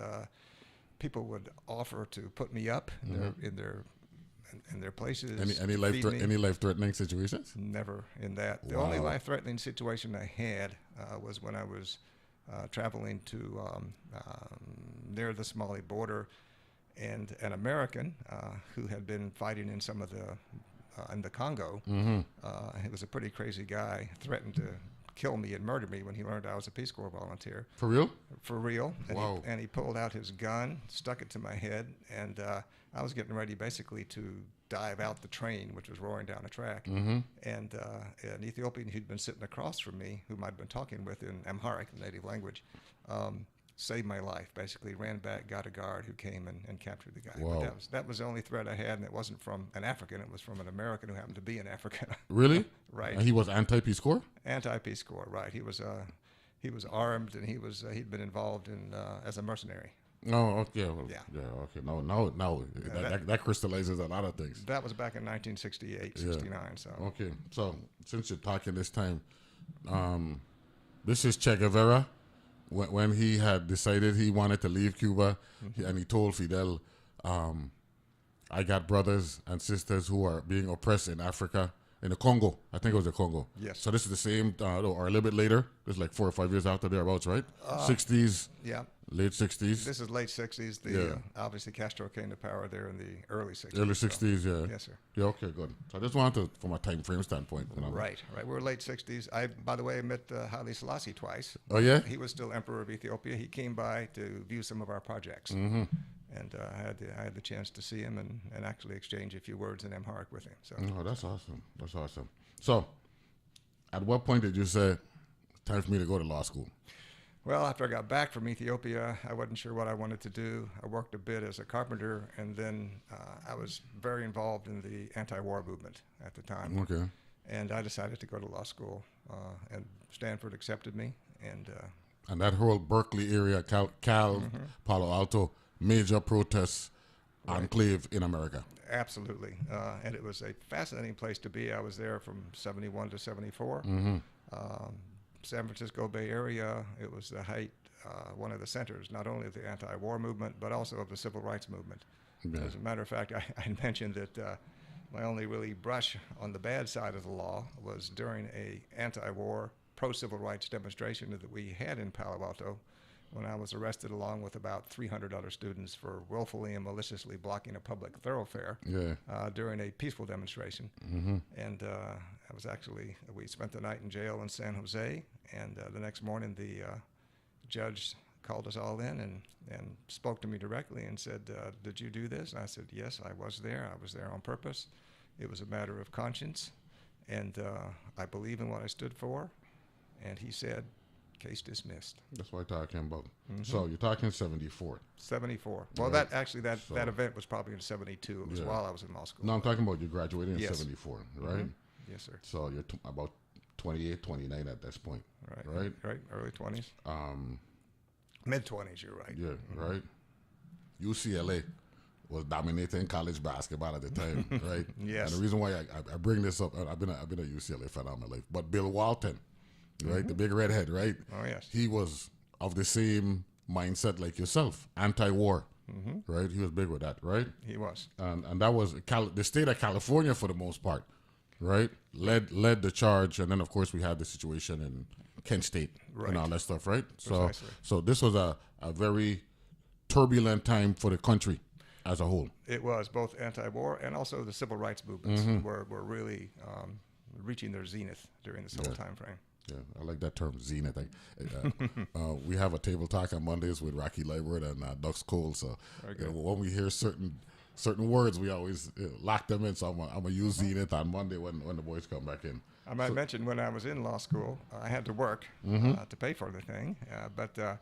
people would offer to put me up in their places. Any life-threatening situations? Never in that. The Wow. only life-threatening situation I had was when I was traveling to near the Somali border, and an American who had been fighting in some of the in the Congo. He was a pretty crazy guy. Threatened to kill me and murder me when he learned I was a Peace Corps volunteer. For real? For real. And, wow. He pulled out his gun, stuck it to my head, and I was getting ready basically to dive out the train, which was roaring down the track. And an Ethiopian who'd been sitting across from me, whom I'd been talking with in Amharic, the native language, saved my life. Basically, ran back, got a guard who came and captured the guy. Wow. But that was the only threat I had, and it wasn't from an African. It was from an American who happened to be an African. Really? Right. And he was anti-Peace Corps? Anti-Peace Corps, right. He was armed, and he'd been involved in as a mercenary. Oh, okay. Well, yeah. Okay. No. That crystallizes a lot of things. That was back in 1968, 69. So. Okay. So since you're talking this time, this is Che Guevara. When he had decided he wanted to leave Cuba, and he told Fidel, I got brothers and sisters who are being oppressed in Africa, in the Congo. I think it was the Congo. Yes. So this is the same, or a little bit later. This is like 4 or 5 years after thereabouts, right? 60s. Yeah. Late 60s. This is late 60s. Obviously, Castro came to power there in the early 60s. Early 60s, so. yeah. Yes, sir. Yeah, okay, good. So I just wanted to, from a time frame standpoint. You know. Right. We're late 60s. By the way, I met Haile Selassie twice. Oh, yeah? He was still Emperor of Ethiopia. He came by to view some of our projects. And I had the chance to see him and actually exchange a few words in Amharic with him. So. Oh, that's awesome. That's awesome. So, at what point did you say, time for me to go to law school? Well, after I got back from Ethiopia, I wasn't sure what I wanted to do. I worked a bit as a carpenter, and then I was very involved in the anti-war movement at the time. Okay. And I decided to go to law school, and Stanford accepted me. And that whole Berkeley area, Cal, Palo Alto, major protests enclave in America. Absolutely. And it was a fascinating place to be. I was there from 71 to 74. San Francisco Bay Area, it was the height, one of the centers, not only of the anti-war movement, but also of the civil rights movement. Yeah. As a matter of fact, I mentioned that my only really brush on the bad side of the law was during a anti-war, pro-civil rights demonstration that we had in Palo Alto when I was arrested along with about 300 other students for willfully and maliciously blocking a public thoroughfare during a peaceful demonstration. And I was we spent the night in jail in San Jose, and the next morning the judge called us all in and spoke to me directly and said, did you do this? And I said, yes, I was there. I was there on purpose. It was a matter of conscience, and I believe in what I stood for. And he said, case dismissed. That's what I'm talking about. So you're talking 74. 74. Well, right. that event was probably in 72. It was while I was in law school. No, I'm talking about you graduated in 74, right? Yes, sir. So you're about 28, 29 at this point, right? Right, early 20s. Mid-20s, you're right. Yeah, right. UCLA was dominating college basketball at the time, right? Yes. And the reason why I bring this up, I've been a UCLA fan all my life, but Bill Walton, right, the big redhead, right? Oh, yes. He was of the same mindset like yourself, anti-war, right? He was big with that, right? He was. And that was the state of California for the most part, right? Led the charge, and then of course we had the situation in Kent State and all that stuff, right? Precisely. So this was a very turbulent time for the country as a whole. It was both anti-war and also the civil rights movements were really reaching their zenith during this whole time frame. Yeah, I like that term, zenith. We have a table talk on Mondays with Rocky Liebert and Dux Cole. So when we hear certain certain words we always lock them in. So I'm gonna use Zenith on Monday when the boys come back in. I might mention when I was in law school, I had to work to pay for the thing, but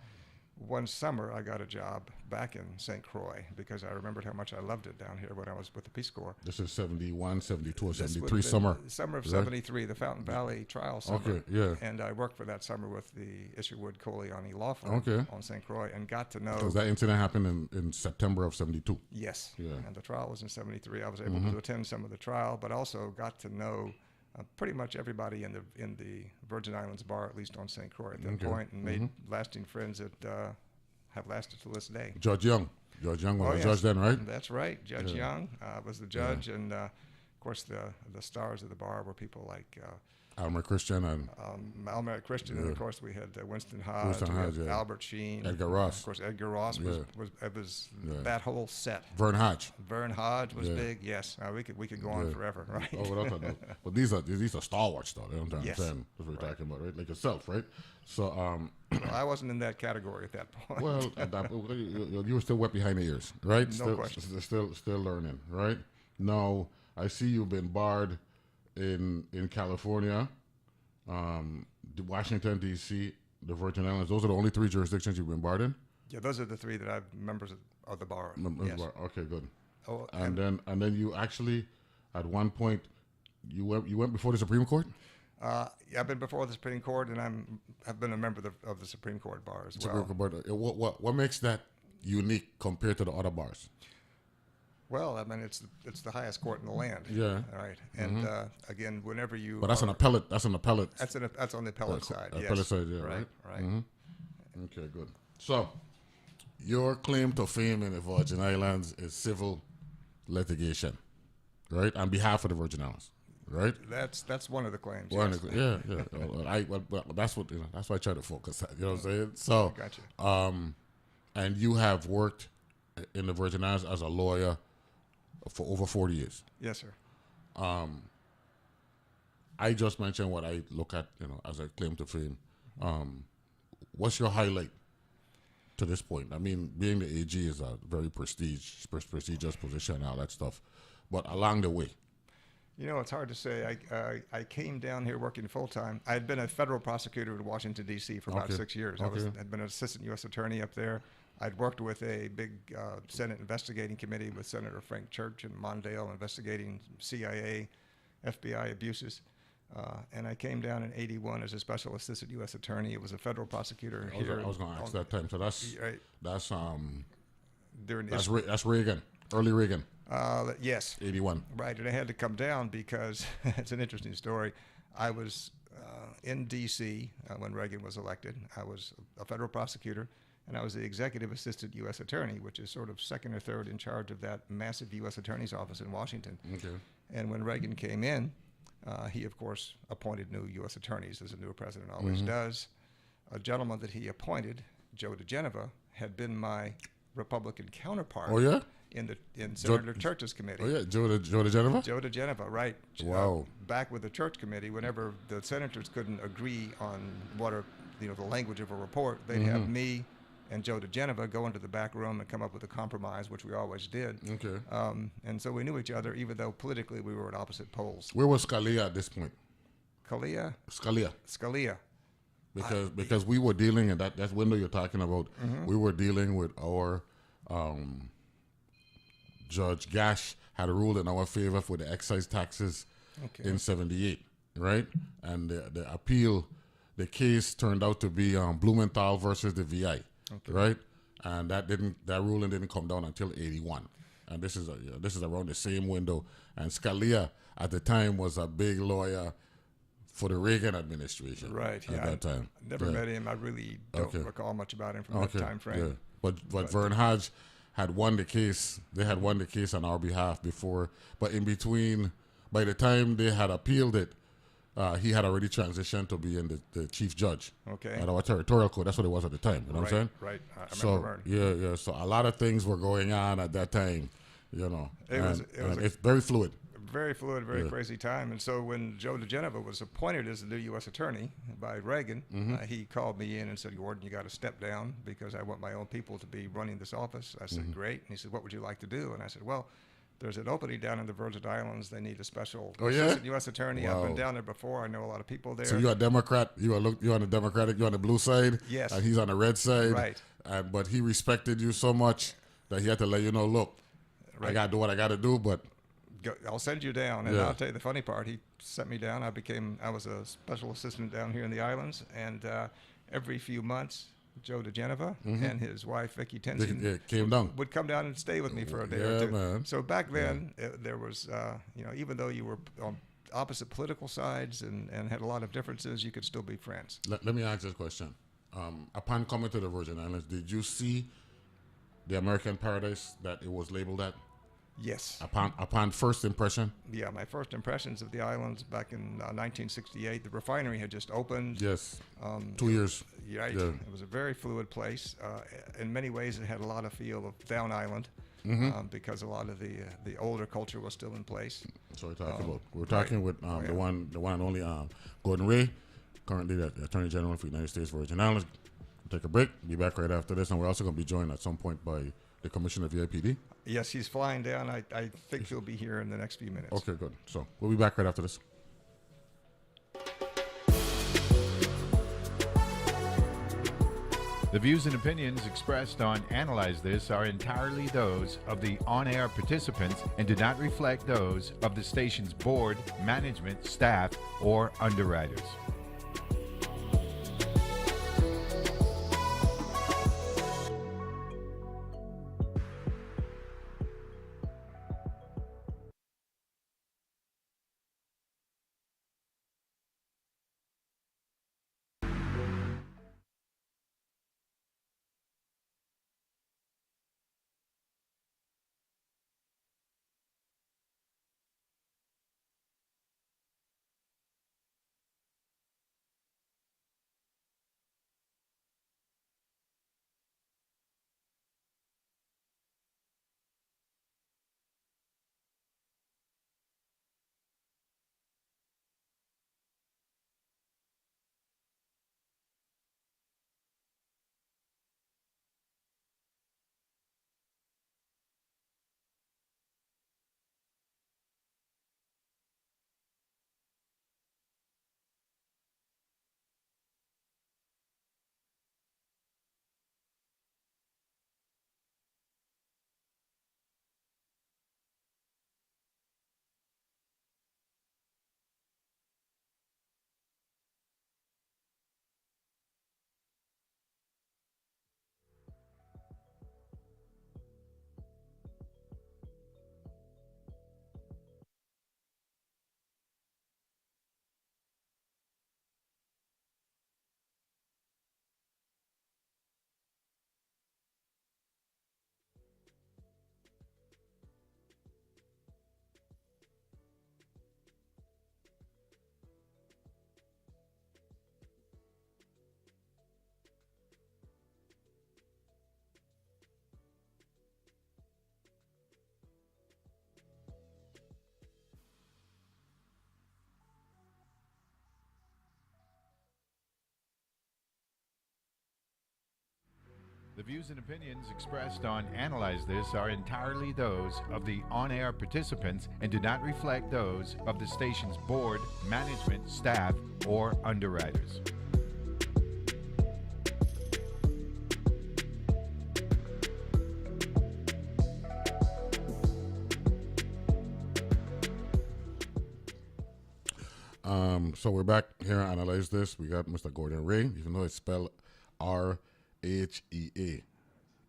one summer I got a job back in St. Croix because I remembered how much I loved it down here when I was with the Peace Corps. This is 71, 72, or 73 summer. Summer of 73, the Fountain Valley trial summer. Okay, yeah. And I worked for that summer with the Isherwood Coleoni Law Firm on St. Croix and got to know. Because that incident happened in September of 72. Yes. Yeah. And the trial was in 73. I was able to attend some of the trial, but also got to know pretty much everybody in the Virgin Islands bar, at least on St. Croix at that point, and made lasting friends that have lasted to this day. Judge Young was the judge then, right? That's right. Judge Young was the judge, and of course the stars of the bar were people like Almer Christian and and of course we had Winston Hodge, Albert Sheen, Edgar Ross. Of course, Edgar Ross was that whole set. Vern Hodge. Vern Hodge was big. Yes, we could go on forever, right? But these are stalwarts, though. You know what I'm saying? That's what we're talking about, right? Like yourself, right? So, well, I wasn't in that category at that point. Well, you were still wet behind the ears, right? No question. Still learning, right? Now, I see you've been barred in California, Washington, D.C., the Virgin Islands. Those are the only three jurisdictions you've been barred in? Yeah, those are the three that I'm members of the bar. Yes. Okay, good. Oh, and then you actually, at one point, you went before the Supreme Court? I've been before the Supreme Court, and I've been a member of the Supreme Court bar as well. What makes that unique compared to the other bars? Well, I mean, it's the highest court in the land. Yeah. All right. And again, whenever you. But that's an appellate. That's an appellate. That's on the appellate side. Yes. Appellate side, yeah. Right. Okay, good. So, your claim to fame in the Virgin Islands is civil litigation, right? On behalf of the Virgin Islands, right? That's one of the claims. Yeah. Well, that's what that's why I try to focus on. You know what I'm saying? So, gotcha. And you have worked in the Virgin Islands as a lawyer for over 40 years. Yes, sir. I just mentioned what I look at, as a claim to fame. What's your highlight to this point? I mean, being the AG is a very prestigious position and all that stuff. But along the way. It's hard to say. I came down here working full-time. I had been a federal prosecutor in Washington, D.C. for about 6 years. I had been an assistant U.S. attorney up there. I'd worked with a big Senate investigating committee with Senator Frank Church and Mondale investigating CIA, FBI abuses. And I came down in 81 as a special assistant U.S. attorney. It was a federal prosecutor here. I was going to ask that time. So that's during that's Reagan, early Reagan. Yes. 81. Right, and I had to come down because it's an interesting story. I was in D.C. When Reagan was elected. I was a federal prosecutor, and I was the executive assistant U.S. attorney, which is sort of second or third in charge of that massive U.S. attorney's office in Washington. Okay. And when Reagan came in, he, of course, appointed new U.S. attorneys, as a new president always does. A gentleman that he appointed, Joe DeGeneva, had been my Republican counterpart. Oh, yeah? In Senator Church's committee. Oh, yeah, Joe DeGeneva? Joe DeGeneva, right. Wow. Back with the Church committee, whenever the senators couldn't agree on what are, the language of a report, they'd have me and Joe DeGeneva go into the back room and come up with a compromise, which we always did. Okay. And so we knew each other, even though politically we were at opposite poles. Where was Scalia at this point? Scalia. Because we were dealing, and that window you're talking about, we were dealing with our Judge Gash had ruled in our favor for the excise taxes in 78, right? And the appeal, the case turned out to be Blumenthal versus the VI, right? And that ruling didn't come down until 81. And this is around the same window. And Scalia at the time was a big lawyer for the Reagan administration, right? At that time, never met him. I really don't recall much about him from that time frame. Yeah. But Vern Hodge had won the case. They had won the case on our behalf before. But in between, by the time they had appealed it, he had already transitioned to being the chief judge at our territorial court. That's what it was at the time. You know what I'm saying? Right. I remember. So a lot of things were going on at that time. It's very fluid. very fluid, very crazy time. And so when Joe DeGeneva was appointed as the new U.S. attorney by Reagan, he called me in and said, Gordon, you got to step down because I want my own people to be running this office. I said, great. And he said, what would you like to do? And I said, well, there's an opening down in the Virgin Islands. They need a special assistant U.S. attorney. Wow. I've been down there before. I know a lot of people there. So you're a Democrat. You're on the Democratic. You're on the blue side. Yes. And he's on the red side. Right. But he respected you so much that he had to let you know, look, I got to do what I got to do, but I'll send you down. And I'll tell you the funny part. He sent me down. I was a special assistant down here in the islands. And every few months, Joe DeGeneva and his wife, Vicki Tenzin, came down. Would come down and stay with me for a day or two. Man. So back then, there was, even though you were on opposite political sides and had a lot of differences, you could still be friends. Let me ask this question. Upon coming to the Virgin Islands, did you see the American paradise that it was labeled at? Yes. Upon first impression? Yeah, my first impressions of the islands back in 1968, the refinery had just opened. Yes. 2 years. Right. Yeah. It was a very fluid place. In many ways, it had a lot of feel of Down Island because a lot of the older culture was still in place. So we're talking with the one and only Gordon Ray, currently the Attorney General for the United States Virgin Islands. We'll take a break. Be back right after this, and we're also going to be joined at some point by the Commissioner of the IPD. Yes, he's flying down. I think he'll be here in the next few minutes. Okay, good. So we'll be back right after this. The views and opinions expressed on Abalyze This are entirely those of the on-air participants and do not reflect those of the station's board, management, staff, or underwriters. The views and opinions expressed on Abalyze This are entirely those of the on-air participants and do not reflect those of the station's board, management, staff, or underwriters. So we're back here on Abalyze This. We got Mr. Gordon Ray, even though it's spelled RHEA. It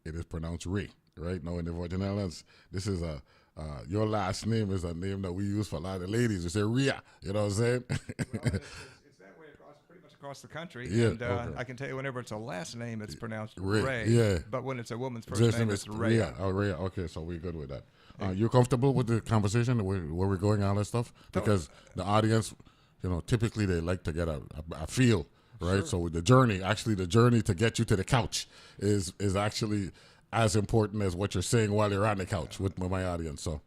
is pronounced Ray, right? Now in the Virgin Islands, this is your last name is a name that we use for a lot of ladies. We say Rhea, you know what I'm saying? Well, it's that way pretty much across the country. Yeah, and I can tell you whenever it's a last name, it's pronounced Ray. Yeah. But when it's a woman's first name, it's Rhea. Oh, Rhea. Okay, so we're good with that. You're comfortable with the conversation, where we're going, all that stuff? Because the audience, typically they like to get a feel, right? Sure. So the journey to get you to the couch is actually as important as what you're saying while you're on the couch with my audience. So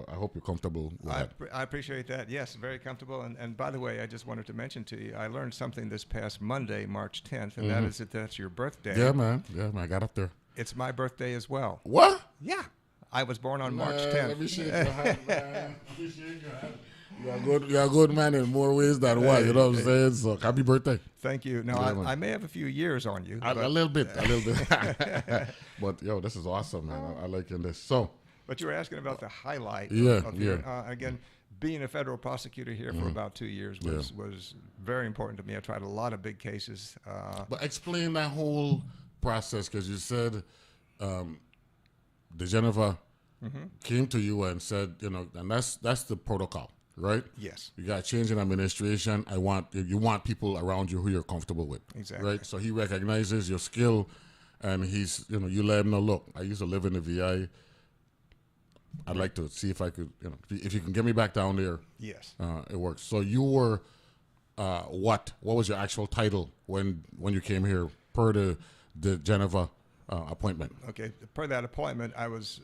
I hope you're comfortable with that. I appreciate that. Yes, very comfortable. And by the way, I just wanted to mention to you, I learned something this past Monday, March 10th, and that is that's your birthday. Yeah, man. I got up there. It's my birthday as well. What? Yeah. I was born on March 10th. Let me shake your hand, man. Let me shake your hand. You're a good man in more ways than one. You know what I'm saying? So happy birthday. Thank you. Now, I may have a few years on you. A little bit. But, yo, this is awesome, man. I like this. So. But you were asking about the highlight. Again, being a federal prosecutor here for about 2 years was very important to me. I tried a lot of big cases. But explain that whole process, because you said the Geneva came to you and said, and that's the protocol, right? Yes. You got a change in administration. You want people around you who you're comfortable with. Exactly. Right? So he recognizes your skill, and he's, you let him know, look, I used to live in the VI. I'd like to see if I could, if you can get me back down there. Yes. It works. So you were, what was your actual title when you came here per the Geneva appointment? Okay. Per that appointment, I was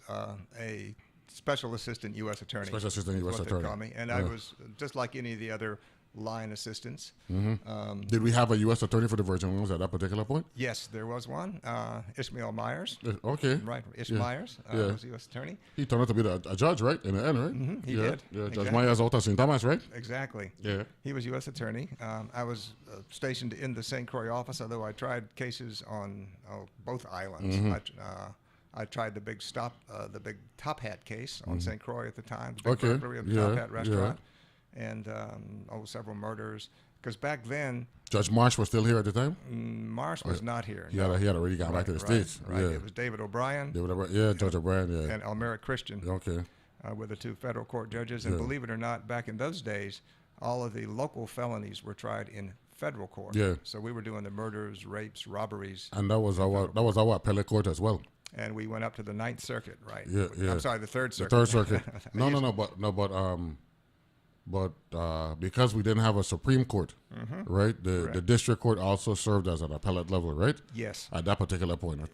a special assistant U.S. attorney. Special assistant U.S. attorney. Call me. And I was just like any of the other line assistants. Did we have a U.S. attorney for the Virgin Islands at that particular point? Yes, there was one. Ishmael Myers. Okay. Right. Myers was U.S. attorney. He turned out to be a judge, right? In the end, right? He did. Yeah. Exactly. Judge Myers out of St. Thomas, right? Exactly. Yeah. He was U.S. attorney. I was stationed in the St. Croix office, although I tried cases on both islands. I tried the big Top Hat case on St. Croix at the time. The big burglary of the Top Hat restaurant. And several murders. Because back then, Judge Marsh was still here at the time. Marsh was not here. He had already got back to the States. Right. Yeah. It was David O'Brien. Judge O'Brien. Yeah. And Elmira Christian. Okay. Were the two federal court judges. And believe it or not, back in those days, all of the local felonies were tried in federal court. Yeah. So we were doing the murders, rapes, robberies. And that was our appellate court as well. And we went up to the Ninth Circuit, right? Yeah. I'm sorry, the Third Circuit. The Third Circuit. But because we didn't have a Supreme Court, right? The district court also served as an appellate level, right? Yes. At that particular point. I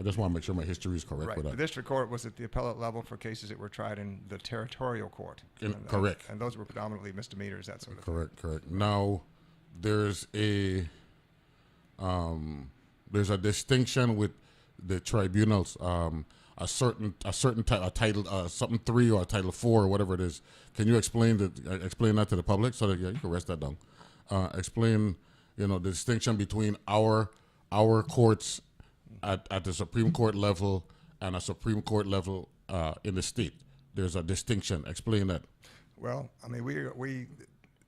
just want to make sure my history is correct with that. The district court was at the appellate level for cases that were tried in the territorial court. Correct. And those were predominantly misdemeanors, that sort of thing. Correct. Now, there's a distinction with the tribunals. A certain title, something 3 or a title 4 or whatever it is. Can you explain that to the public so that you can rest that down? Explain, the distinction between our courts at the Supreme Court level and a Supreme Court level in the state. There's a distinction. Explain that. Well, I mean,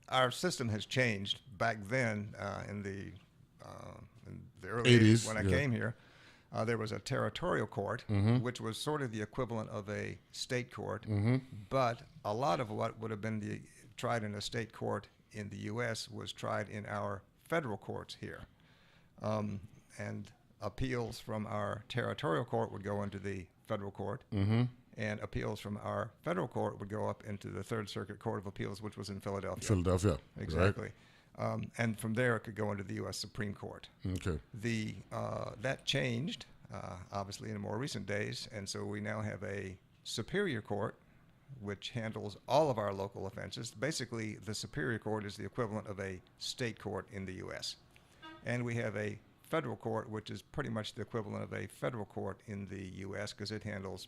our system has changed. Back then, in the early 80s when I came here. There was a territorial court, which was sort of the equivalent of a state court, but a lot of what would have been tried in a state court in the U.S. was tried in our federal courts here. And appeals from our territorial court would go into the federal court, and appeals from our federal court would go up into the Third Circuit Court of Appeals, which was in Philadelphia. Right. Exactly. And from there, it could go into the U.S. Supreme Court. Okay. That changed, obviously, in more recent days, and so we now have a Superior Court, which handles all of our local offenses. Basically, the Superior Court is the equivalent of a state court in the U.S. And we have a Federal Court, which is pretty much the equivalent of a federal court in the U.S. because it handles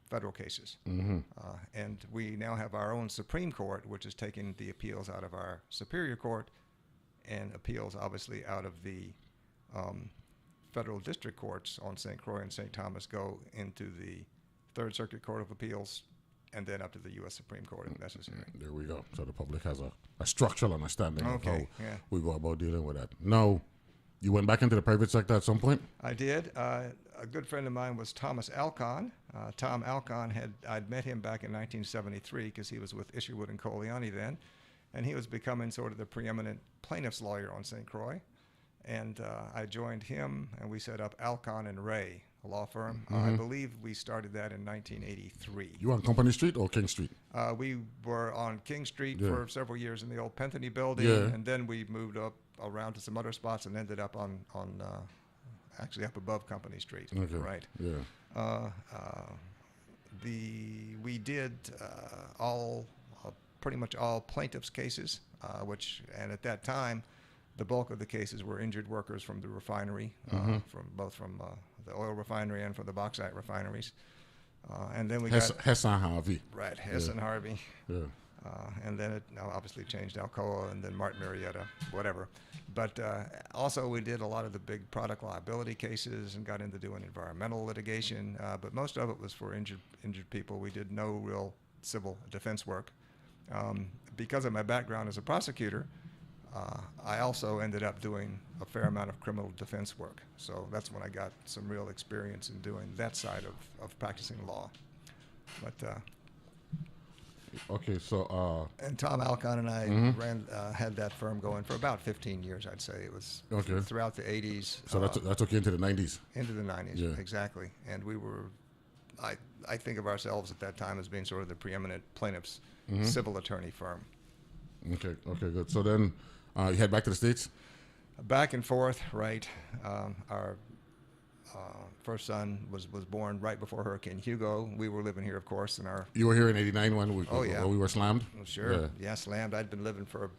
federal cases. And we now have our own Supreme Court, which is taking the appeals out of our Superior Court, and appeals obviously out of the federal district courts on St. Croix and St. Thomas go into the Third Circuit Court of Appeals and then up to the U.S. Supreme Court if necessary. There we go. So the public has a structural understanding of how we go about dealing with that. Now, you went back into the private sector at some point? I did. A good friend of mine was Thomas Alcon. Tom Alcon, I'd met him back in 1973 because he was with Isherwood and Coleoni then, and he was becoming sort of the preeminent plaintiff's lawyer on St. Croix. And I joined him, and we set up Alcon and Ray, a law firm. I believe we started that in 1983. You on Company Street or King Street? We were on King Street for several years in the old Pentheny building, and then we moved up around to some other spots and ended up on actually up above Company Street. Okay. Right. Yeah. We did pretty much all plaintiffs' cases, and at that time, the bulk of the cases were injured workers from the refinery, from the oil refinery and from the bauxite refineries. And then we got Hess and Harvey. Right, Hess and Harvey. Yeah. And then it now obviously changed Alcoa and then Martin Marietta, whatever. But also we did a lot of the big product liability cases and got into doing environmental litigation. But most of it was for injured people. We did no real civil defense work. Because of my background as a prosecutor, I also ended up doing a fair amount of criminal defense work. So that's when I got some real experience in doing that side of practicing law. But okay, so and Tom Alcon and I had that firm going for about 15 years, I'd say. It was throughout the 80s. So that took you into the 90s. Into the 90s, yeah. Exactly. And we were, I think of ourselves at that time as being sort of the preeminent plaintiffs' civil attorney firm. Okay, good. So then you head back to the States? Back and forth, right. Our first son was born right before Hurricane Hugo. We were living here, of course, You were here in '89 when we were slammed? Sure, yeah, slammed. I'd been living for,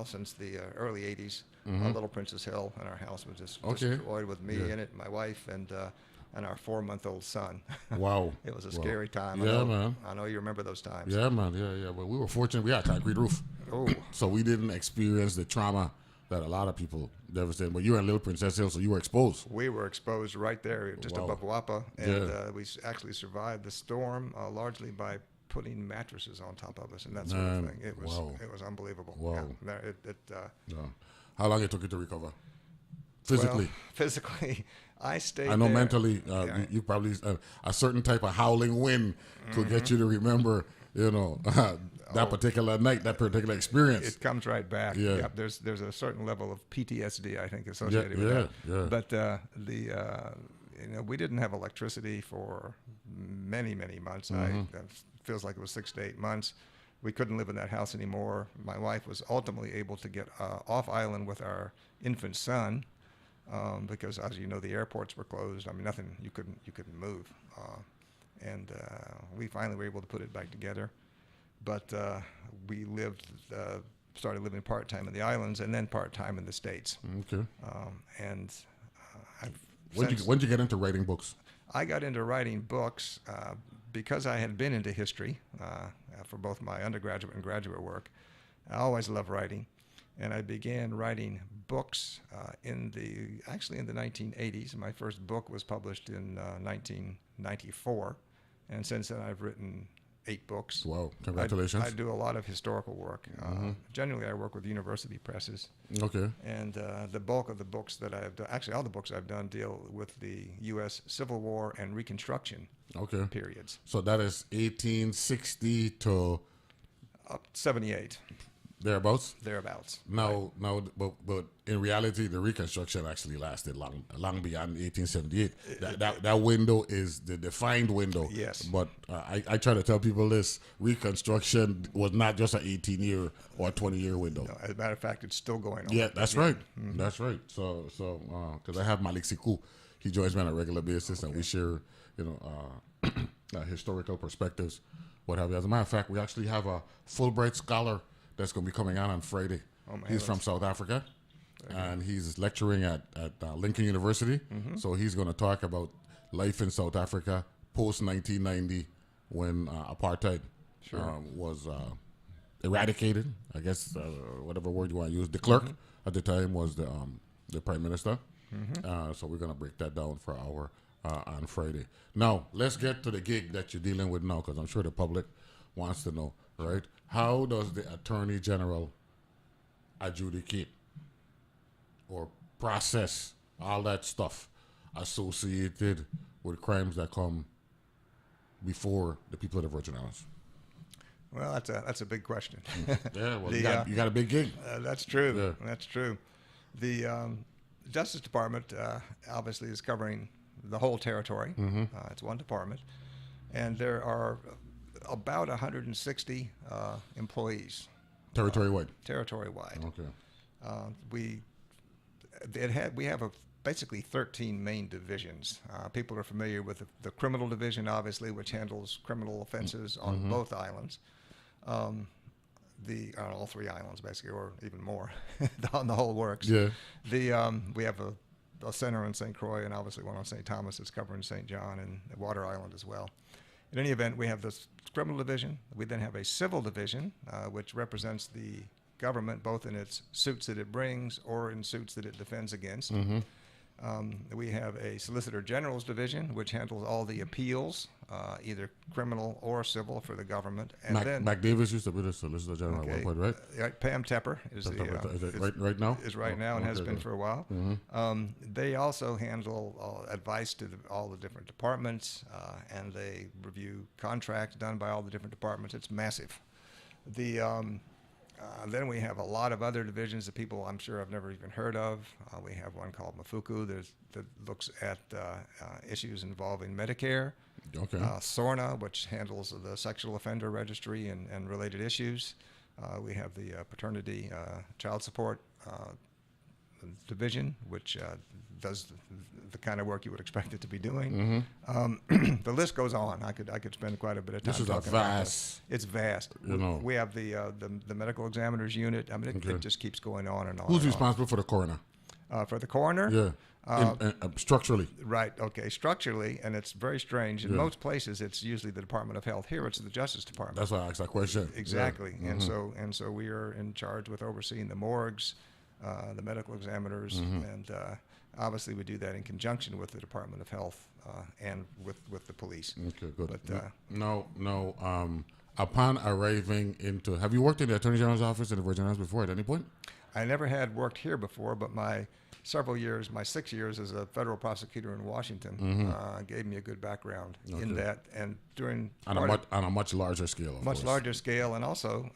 since the early 80s on Little Princess Hill, and our house was just destroyed with me in it, my wife, and our 4-month-old son. Wow. It was a scary time. Yeah, man. I know you remember those times. Yeah, man, yeah. But we were fortunate. We had a concrete roof. Oh. So we didn't experience the trauma that a lot of people devastated. But you were in Little Princess Hill, so you were exposed. We were exposed right there, just above Wapa, and we actually survived the storm largely by putting mattresses on top of us and that sort of thing. It was unbelievable. Wow. Yeah, How long it took you to recover? Physically? Well, physically, I stayed. I know there. mentally, you probably a certain type of howling wind could get you to remember, that particular night, that particular experience. It comes right back. Yeah. Yep, there's a certain level of PTSD, I think, associated with that. Yeah. But we didn't have electricity for many months. It feels like it was 6 to 8 months. We couldn't live in that house anymore. My wife was ultimately able to get off island with our infant son. Because, as you know, the airports were closed. I mean, nothing. You couldn't move, and we finally were able to put it back together. But we started living part-time in the islands, and then part-time in the States. Okay. When did you get into writing books? I got into writing books because I had been into history for both my undergraduate and graduate work. I always loved writing. And I began writing books in the 1980s. My first book was published in 1994, and since then I've written 8 books. Wow! Congratulations! I do a lot of historical work. Generally, I work with university presses. Okay. And the bulk of the books that I've done, actually all the books I've done, deal with the U.S. Civil War and Reconstruction periods. So that is 1860 to 78. Thereabouts. Now, but in reality, the Reconstruction actually lasted long beyond 1878. That window is the defined window. Yes. But I try to tell people this: Reconstruction was not just an 18-year or 20-year window. No, as a matter of fact, it's still going on. Yeah, that's right. That's right. So because I have Malik Siku, he joins me on a regular basis, and we share historical perspectives, what have you. As a matter of fact, we actually have a Fulbright scholar that's going to be coming on Friday. He's from South Africa, and he's lecturing at Lincoln University. So he's going to talk about life in South Africa post-1990 when apartheid was eradicated. I guess whatever word you want to use. De Klerk at the time was the prime minister. So we're going to break that down for our on Friday. Now, let's get to the gig that you're dealing with now, because I'm sure the public wants to know, right? How does the Attorney General adjudicate or process all that stuff associated with crimes that come before the people of the Virgin Islands? Well, that's a big question. Yeah, well, you got a big gig. That's true. Yeah. That's true. The Justice Department obviously is covering the whole territory. It's one department, and there are about 160 employees. Territory-wide. Okay. We have basically 13 main divisions. People are familiar with the criminal division, obviously, which handles criminal offenses on both islands. On all three islands, basically, or even more, on the whole works. Yeah. We have a center in St. Croix and obviously one on St. Thomas that's covering St. John and Water Island as well. In any event, we have this criminal division. We then have a civil division, which represents the government both in its suits that it brings or in suits that it defends against. We have a Solicitor General's division, which handles all the appeals, either criminal or civil, for the government. And then Mac Davis used to be the Solicitor General at one point, right? Right, Pam Tepper is right now? Is right now and has been for a while. They also handle advice to all the different departments, and they review contracts done by all the different departments. It's massive. Then we have a lot of other divisions that people I'm sure have never even heard of. We have one called Mafuku that looks at issues involving Medicare. Okay. SORNA, which handles the sexual offender registry and related issues. We have the paternity child support division, which does the kind of work you would expect it to be doing. The list goes on. I could spend quite a bit of time. This is talking vast. About it. It's vast. We have the medical examiners unit. I mean, it just keeps going on and on. Who's responsible for the coroner? For the coroner? Yeah. Structurally. Right. Okay. Structurally, and it's very strange. In most places, it's usually the Department of Health. Here, it's the Justice Department. That's why I asked that question. Exactly. Yeah. And so we are in charge with overseeing the morgues, the medical examiners, and obviously we do that in conjunction with the Department of Health and with the police. Okay, good. But upon arriving into, have you worked in the Attorney General's office in the Virgin Islands before at any point? I never had worked here before, but my 6 years as a federal prosecutor in Washington gave me a good background in that, and during on a much larger scale. Larger scale, and also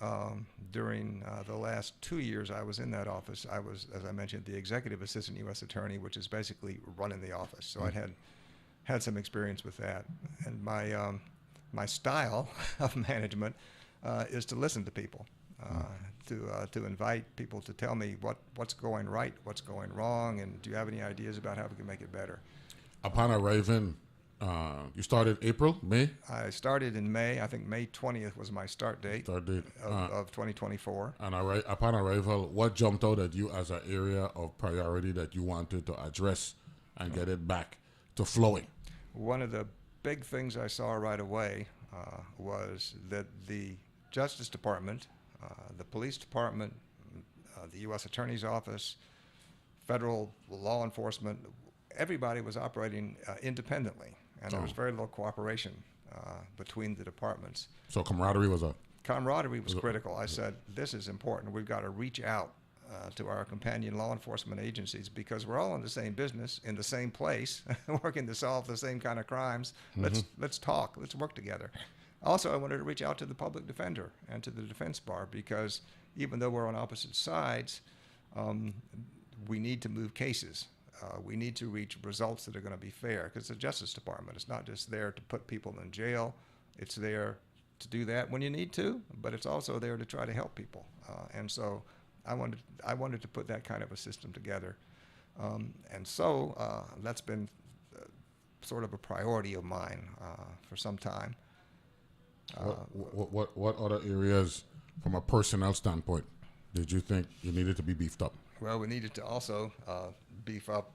during the last 2 years I was in that office, I was, as I mentioned, the executive assistant U.S. attorney, which is basically running the office. So I'd had some experience with that, and my style of management is to listen to people. To invite people to tell me what's going right, what's going wrong, and do you have any ideas about how we can make it better? Upon arriving, you started April, May? I started in May. I think May 20th was my start date of 2024. And upon arrival, what jumped out at you as an area of priority that you wanted to address and get it back to flowing? One of the big things I saw right away was that the Justice Department, the police department, the U.S. Attorney's Office, federal law enforcement, everybody was operating independently, and there was very little cooperation between the departments. So camaraderie was critical. I said, this is important. We've got to reach out to our companion law enforcement agencies, because we're all in the same business, in the same place, working to solve the same kind of crimes. Let's talk. Let's work together. Also, I wanted to reach out to the public defender and to the defense bar, because even though we're on opposite sides, we need to move cases. We need to reach results that are going to be fair, because the Justice Department is not just there to put people in jail. It's there to do that when you need to, but it's also there to try to help people. And so I wanted to put that kind of a system together. And so that's been sort of a priority of mine for some time. What other areas, from a personnel standpoint, did you think you needed to be beefed up? Well, we needed to also beef up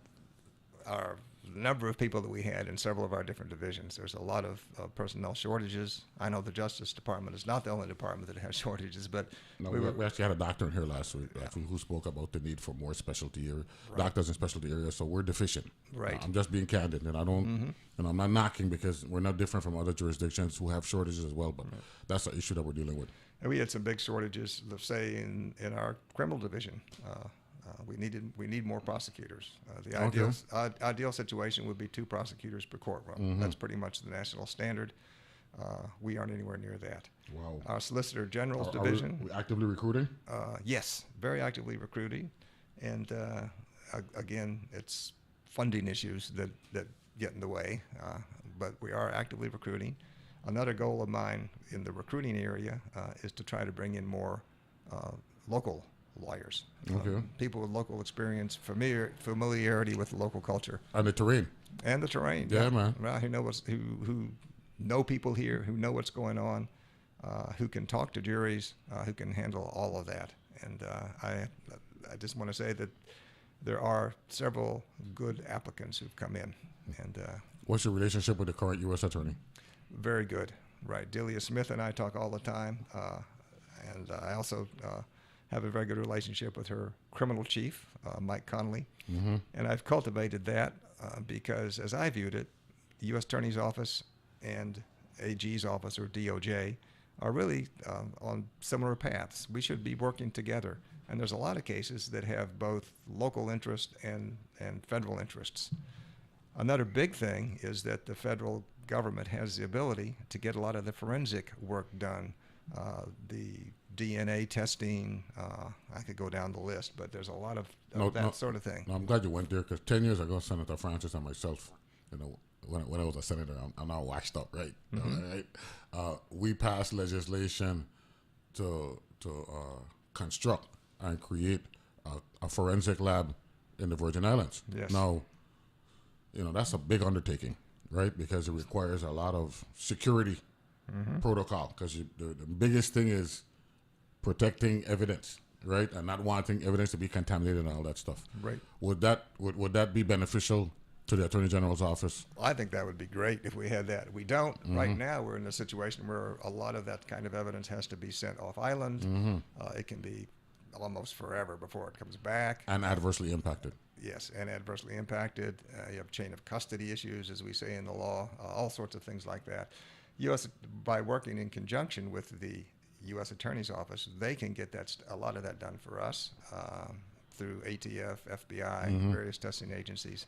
the number of people that we had in several of our different divisions. There's a lot of personnel shortages. I know the Justice Department is not the only department that has shortages, but we actually had a doctor in here last week who spoke about the need for more specialty doctors in specialty areas. So we're deficient. Right. I'm just being candid, and I don't, and I'm not knocking, because we're not different from other jurisdictions who have shortages as well. But that's an issue that we're dealing with. And we had some big shortages, let's say in our criminal division. We need more prosecutors. The ideal situation would be 2 prosecutors per courtroom. That's pretty much the national standard. We aren't anywhere near that. Wow. Our Solicitor General's division. Are we actively recruiting? Yes, very actively recruiting. And again, it's funding issues that get in the way, but we are actively recruiting. Another goal of mine in the recruiting area is to try to bring in more local lawyers. Okay. People with local experience, familiarity with the local culture. And the terrain. And the terrain. Yeah, man. Well, who know people here, who know what's going on, who can talk to juries, who can handle all of that. And I just want to say that there are several good applicants who've come in. And what's your relationship with the current U.S. attorney? Very good. Right. Delia Smith and I talk all the time. And I also have a very good relationship with her criminal chief, Mike Connolly. Mm-hmm. And I've cultivated that because, as I viewed it, the U.S. Attorney's Office and AG's office, or DOJ, are really on similar paths. We should be working together. And there's a lot of cases that have both local interest and federal interests. Another big thing is that the federal government has the ability to get a lot of the forensic work done, the DNA testing. I could go down the list, but there's a lot of that sort of thing. No, I'm glad you went there, because 10 years ago, Senator Francis and myself, when I was a senator, I'm now washed up, right? Mm-hmm. Right? We passed legislation to construct and create a forensic lab in the Virgin Islands. Yes. Now, that's a big undertaking, right? Because it requires a lot of security protocol, because the biggest thing is protecting evidence, right? And not wanting evidence to be contaminated and all that stuff. Right. Would that be beneficial to the Attorney General's office? I think that would be great if we had that. We don't. Mm-hmm. Right now, we're in a situation where a lot of that kind of evidence has to be sent off island. Mm-hmm. It can be almost forever before it comes back. And adversely impacted. Yes, and adversely impacted. You have chain of custody issues, as we say in the law, all sorts of things like that. By working in conjunction with the U.S. Attorney's Office, they can get a lot of that done for us through ATF, FBI, various testing agencies.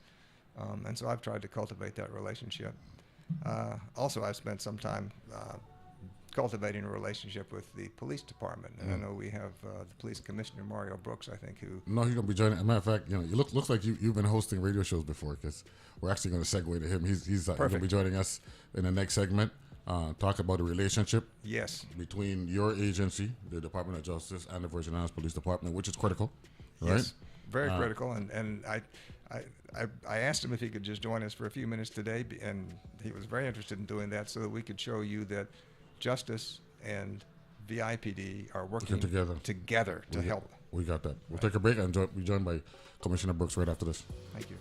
And so I've tried to cultivate that relationship. Also, I've spent some time cultivating a relationship with the police department. And I know we have the police commissioner, Mario Brooks, I think, who... No, he's going to be joining. As a matter of fact, it looks like you've been hosting radio shows before, because we're actually going to segue to him. He's going to be joining us in the next segment. Talk about the relationship between your agency, the Department of Justice, and the Virgin Islands Police Department, which is critical, right? Yes, very critical. And I asked him if he could just join us for a few minutes today, and he was very interested in doing that so that we could show you that Justice and VIPD are working together to help. We got that. We'll take a break and be joined by Commissioner Brooks right after this. Thank you.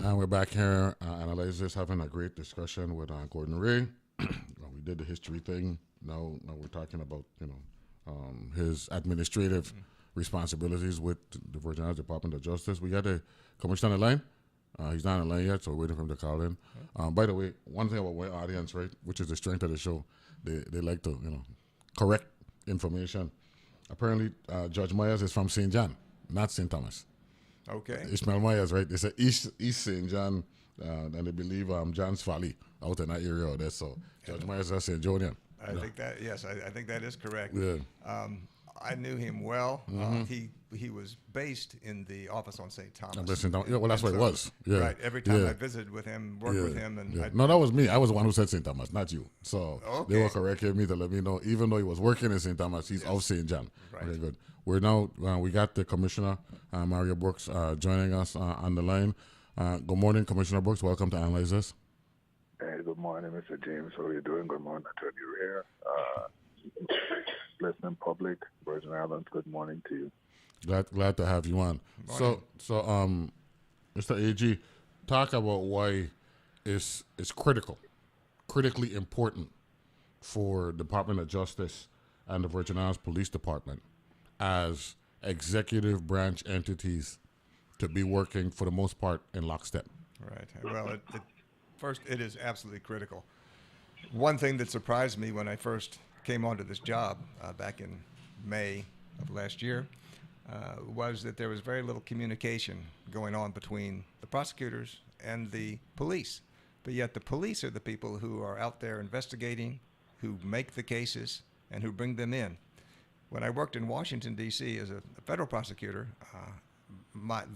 And we're back here, Analyze This, having a great discussion with Gordon Ray. We did the history thing. Now we're talking about, his administrative responsibilities with the Virgin Islands Department of Justice. We got the commissioner on the line. He's not on the line yet, so we're waiting for him to call in. By the way, one thing about my audience, right, which is the strength of the show, they like to, correct information. Apparently, Judge Myers is from St. John, not St. Thomas. Okay. Ishmael Myers, right? They say East St. John, and they believe John's Valley out in that area out there. So Judge Myers is St. Jonian. I think that, yes, I think that is correct. Yeah. I knew him well. He was based in the office on St. Thomas. Yeah, well, that's where it was. Yeah. Right. Every time I visited with him, worked with him, and no, that was me. I was the one who said St. Thomas, not you. So okay. They were correcting me to let me know. Even though he was working in St. Thomas, he's of St. John. Right. Okay, good. We're now we got the Commissioner Mario Brooks joining us on the line. Good morning, Commissioner Brooks. Welcome to Analyze This. Hey, good morning, Mr. James. How are you doing? Good morning, Attorney Rare. Listening public, Virgin Islands. Good morning to you. Glad to have you on. So Mr. AG, talk about why it's critically important for Department of Justice and the Virgin Islands Police Department as executive branch entities to be working for the most part in lockstep. Right. Well, first, it is absolutely critical. One thing that surprised me when I first came onto this job back in May of last year was that there was very little communication going on between the prosecutors and the police. But yet the police are the people who are out there investigating, who make the cases, and who bring them in. When I worked in Washington, D.C. as a federal prosecutor,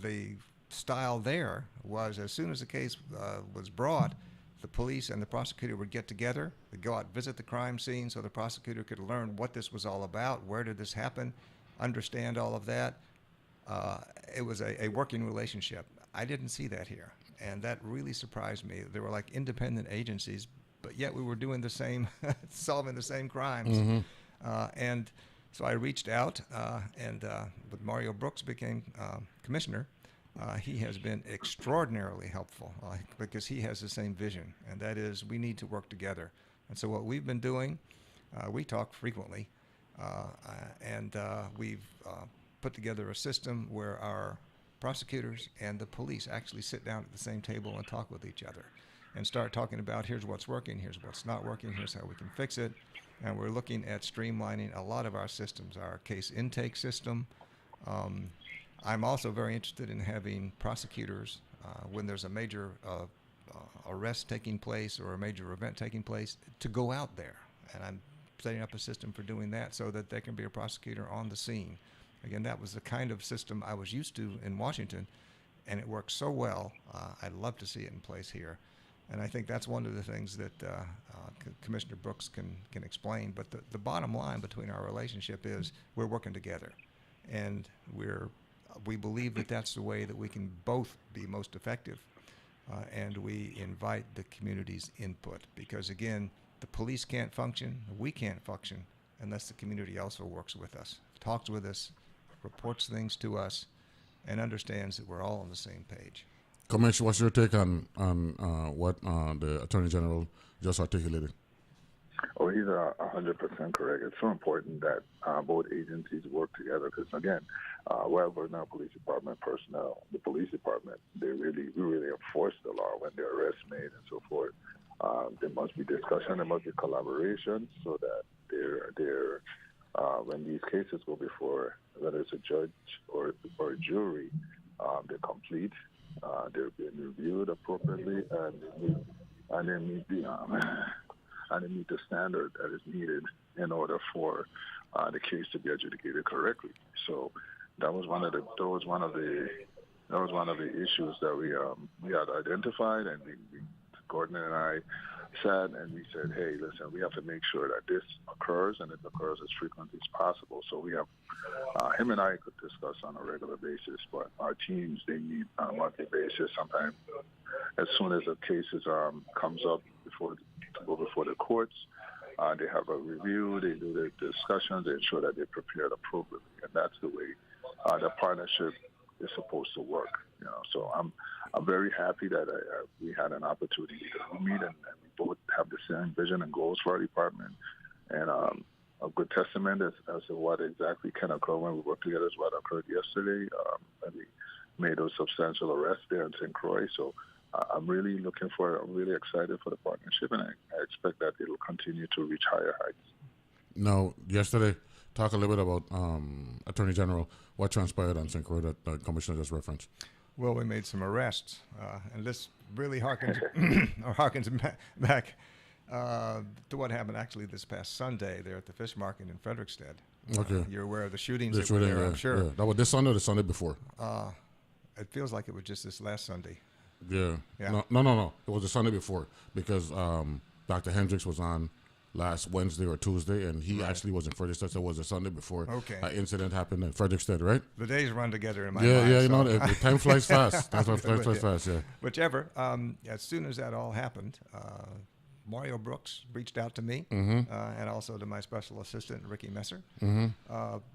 the style there was as soon as the case was brought, the police and the prosecutor would get together, they'd go out, visit the crime scene so the prosecutor could learn what this was all about, where did this happen, understand all of that. It was a working relationship. I didn't see that here, and that really surprised me. They were like independent agencies, but yet we were doing the same, solving the same crimes. And so I reached out, and when Mario Brooks became commissioner, he has been extraordinarily helpful because he has the same vision, and that is we need to work together. And so what we've been doing, we talk frequently, and we've put together a system where our prosecutors and the police actually sit down at the same table and talk with each other and start talking about here's what's working, here's what's not working, here's how we can fix it. And we're looking at streamlining a lot of our systems, our case intake system. I'm also very interested in having prosecutors, when there's a major arrest taking place or a major event taking place, to go out there. And I'm setting up a system for doing that so that there can be a prosecutor on the scene. Again, that was the kind of system I was used to in Washington, and it works so well. I'd love to see it in place here. And I think that's one of the things that Commissioner Brooks can explain. But the bottom line between our relationship is we're working together. And we believe that that's the way that we can both be most effective. And we invite the community's input. Because, again, the police can't function, we can't function, unless the community also works with us, talks with us, reports things to us, and understands that we're all on the same page. Commissioner, what's your take on what the Attorney General just articulated? Oh, he's 100% correct. It's so important that both agencies work together because, again, while we're not police department personnel, the police department, we really enforce the law when there are arrests made and so forth. There must be discussion, there must be collaboration so that when these cases go before, whether it's a judge or a jury, they're complete. They're being reviewed appropriately, and they meet the standard that is needed in order for the case to be adjudicated correctly. So that was one of the issues that we had identified, and Gordon and I sat and we said, hey, listen, we have to make sure that this occurs and it occurs as frequently as possible. So we have him and I could discuss on a regular basis, but our teams, they meet on a monthly basis. Sometimes as soon as a case comes up to go before the courts, they have a review, they do their discussions, they ensure that they're prepared appropriately. And that's the way the partnership is supposed to work. So I'm very happy that we had an opportunity to meet, and we both have the same vision and goals for our department. And a good testament as to what exactly can occur when we work together is what occurred yesterday. And we made those substantial arrests there in St. Croix. So I'm really excited for the partnership, and I expect that it will continue to reach higher heights. Now, yesterday, talk a little bit about Attorney General, what transpired on St. Croix that the Commissioner just referenced. Well, we made some arrests, and this really harkens back to what happened actually this past Sunday there at the fish market in Frederickstead. Okay. You're aware of the shootings that were there, I'm sure. Yeah. That was this Sunday or the Sunday before? It feels like it was just this last Sunday. Yeah. No. It was the Sunday before because Dr. Hendricks was on last Wednesday or Tuesday, and he actually was in Frederickstead, so it was the Sunday before. Okay. An incident happened in Frederickstead, right? The days run together in my mind. Yeah, the time flies fast. That's what time flies fast, yeah. Whichever. As soon as that all happened, Mario Brooks reached out to me and also to my special assistant, Ricky Messer.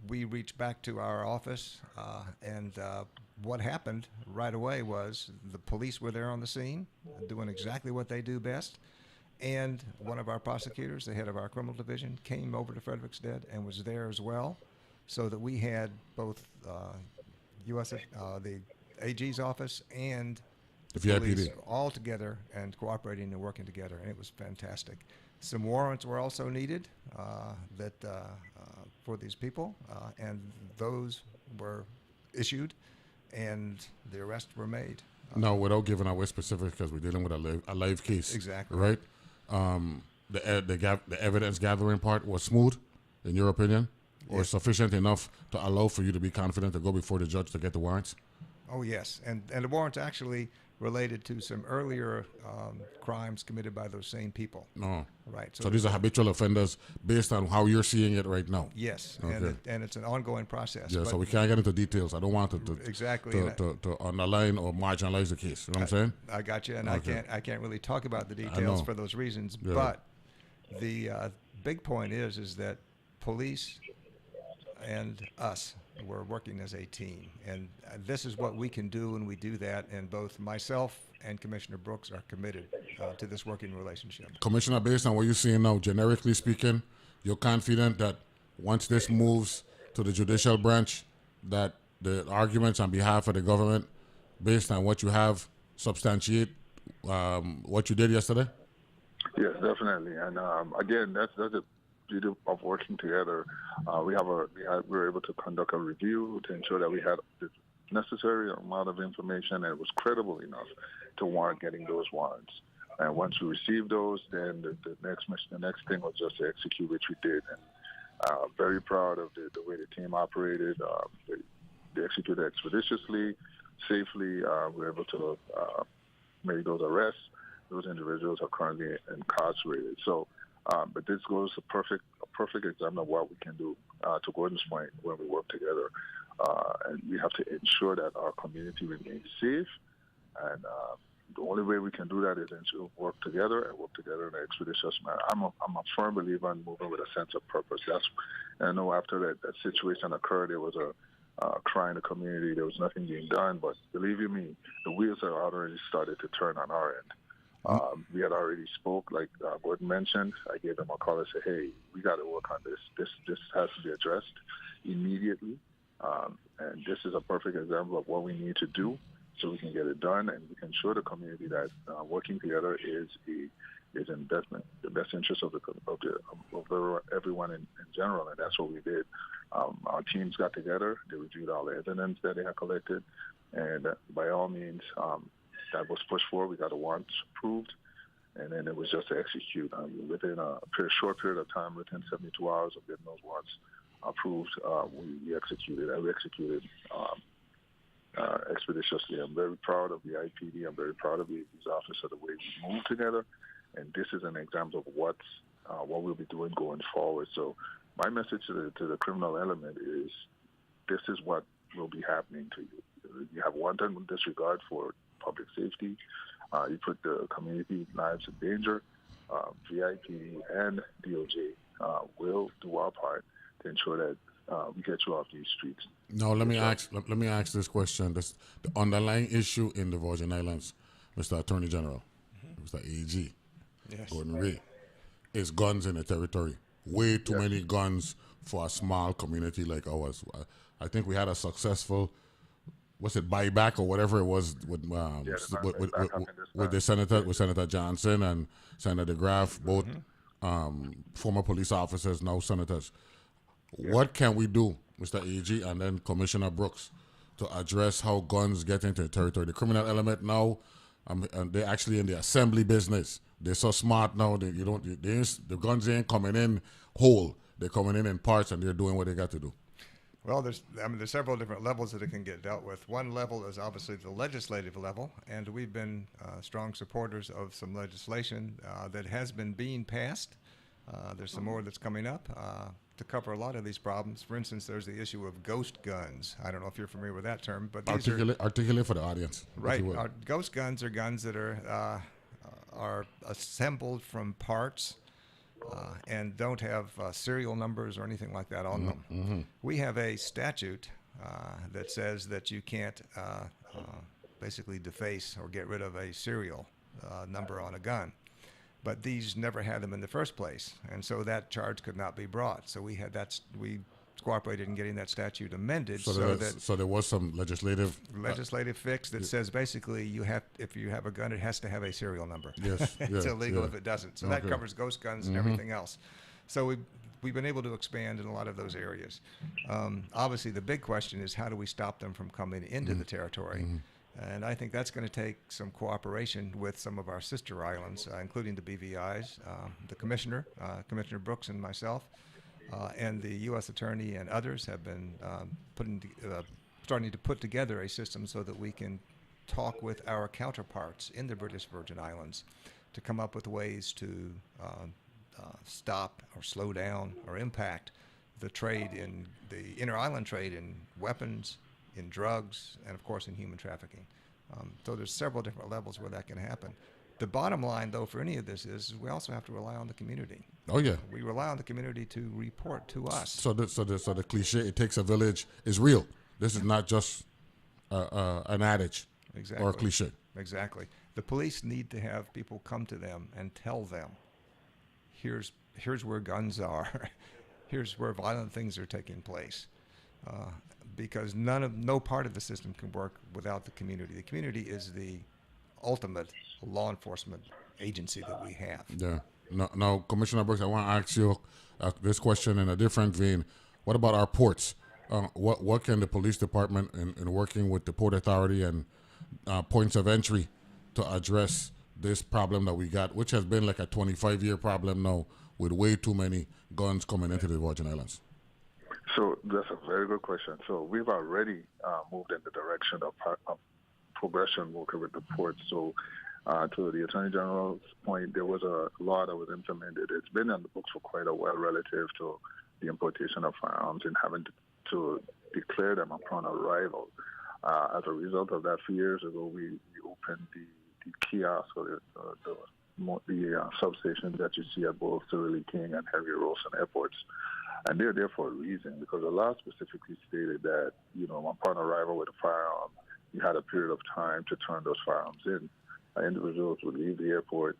We reached back to our office, and what happened right away was the police were there on the scene, doing exactly what they do best. And one of our prosecutors, the head of our criminal division, came over to Frederickstead and was there as well, so that we had both the AG's office and the police VIPD all together and cooperating and working together, and it was fantastic. Some warrants were also needed for these people, and those were issued, and the arrests were made. No, without giving away specifics, because we're dealing with a live case. Exactly. Right? The evidence gathering part was smooth, in your opinion, or sufficient enough to allow for you to be confident to go before the judge to get the warrants? Oh, yes. And the warrants actually related to some earlier crimes committed by those same people. No. Right. So these are habitual offenders based on how you're seeing it right now? Yes. Okay. And it's an ongoing process. Yeah, so we can't get into details. I don't want to underline or marginalize the case. You know what I'm saying? I got you. And okay. I can't really talk about the details for those reasons. Yeah. But the big point is that police and us, we're working as a team, and this is what we can do, and we do that, and both myself and Commissioner Brooks are committed to this working relationship. Commissioner, based on what you're seeing now, generically speaking, you're confident that once this moves to the judicial branch, that the arguments on behalf of the government, based on what you have, substantiate what you did yesterday? Yes, definitely. And again, that's the beauty of working together. We were able to conduct a review to ensure that we had the necessary amount of information and it was credible enough to warrant getting those warrants. And once we received those, then the next thing was just to execute, which we did. And very proud of the way the team operated. They executed expeditiously, safely. We were able to make those arrests. Those individuals are currently incarcerated. So, but this goes a perfect example of what we can do, to Gordon's point, when we work together. And we have to ensure that our community remains safe. And the only way we can do that is to work together in an expeditious manner. I'm a firm believer in moving with a sense of purpose. I know after that situation occurred, there was a cry in the community. There was nothing being done. But believe you me, the wheels have already started to turn on our end. We had already spoke, like Gordon mentioned. I gave them a call and said, hey, we got to work on this. This has to be addressed immediately. And this is a perfect example of what we need to do so we can get it done and we can show the community that working together is investment, the best interest of everyone in general. And that's what we did. Our teams got together. They reviewed all the evidence that they had collected. And by all means, that was pushed forward. We got the warrants approved, and then it was just to execute. Within a short period of time, within 72 hours of getting those warrants approved, we executed. We executed expeditiously. I'm very proud of the IPD. I'm very proud of the office of the way we move together, and this is an example of what we'll be doing going forward. So my message to the criminal element is this is what will be happening to you. You have wanton disregard for public safety. You put the community lives in danger. VIP and DOJ will do our part to ensure that we get you off these streets. Now, let me ask this question. The underlying issue in the Virgin Islands, Mr. Attorney General, Mr. AG, Gordon Ray, is guns in the territory. Way too many guns for a small community like ours. I think we had a successful, buyback or whatever it was with Senator Johnson and Senator DeGraff, both former police officers, now senators. What can we do, Mr. AG, and then Commissioner Brooks, to address how guns get into the territory? The criminal element now, and they're actually in the assembly business. They're so smart now that the guns ain't coming in whole. They're coming in parts, and they're doing what they got to do. Well, there's several different levels that it can get dealt with. One level is obviously the legislative level, and we've been strong supporters of some legislation that has been being passed. There's some more that's coming up to cover a lot of these problems. For instance, there's the issue of ghost guns. I don't know if you're familiar with that term, but articulate for the audience. Right. Ghost guns are guns that are assembled from parts and don't have serial numbers or anything like that on them. Mm-hmm. We have a statute that says that you can't basically deface or get rid of a serial number on a gun. But these never had them in the first place, and so that charge could not be brought. So we cooperated in getting that statute amended. So there was some legislative fix that says basically if you have a gun, it has to have a serial number. Yes, it's illegal if it doesn't. So that covers ghost guns and everything else. So we've been able to expand in a lot of those areas. Obviously, the big question is how do we stop them from coming into the territory? And I think that's going to take some cooperation with some of our sister islands, including the BVIs, the Commissioner Brooks and myself, and the U.S. Attorney and others have been starting to put together a system so that we can talk with our counterparts in the British Virgin Islands to come up with ways to stop or slow down or impact the trade in the inter-island trade in weapons, in drugs, and of course in human trafficking. So there's several different levels where that can happen. The bottom line, though, for any of this is we also have to rely on the community. Oh yeah, we rely on the community to report to us. So the cliche "it takes a village" is real. This is not just an adage or a cliche. Exactly. The police need to have people come to them and tell them, here's where guns are, here's where violent things are taking place. Because no part of the system can work without the community. The community is the ultimate law enforcement agency that we have. Yeah. Now, Commissioner Brooks, I want to ask you this question in a different vein. What about our ports? What can the police department, in working with the Port Authority and points of entry, to address this problem that we got, which has been like a 25-year problem now, with way too many guns coming into the Virgin Islands? So that's a very good question. So we've already moved in the direction of progression working with the ports. So to the Attorney General's point, there was a law that was implemented. It's been on the books for quite a while relative to the importation of firearms and having to declare them upon arrival. As a result of that, a few years ago, we opened the kiosk or the substations that you see at both Cyril King and Henry Rosen airports. And they're there for a reason, because the law specifically stated that, upon arrival with a firearm, you had a period of time to turn those firearms in. Individuals would leave the airport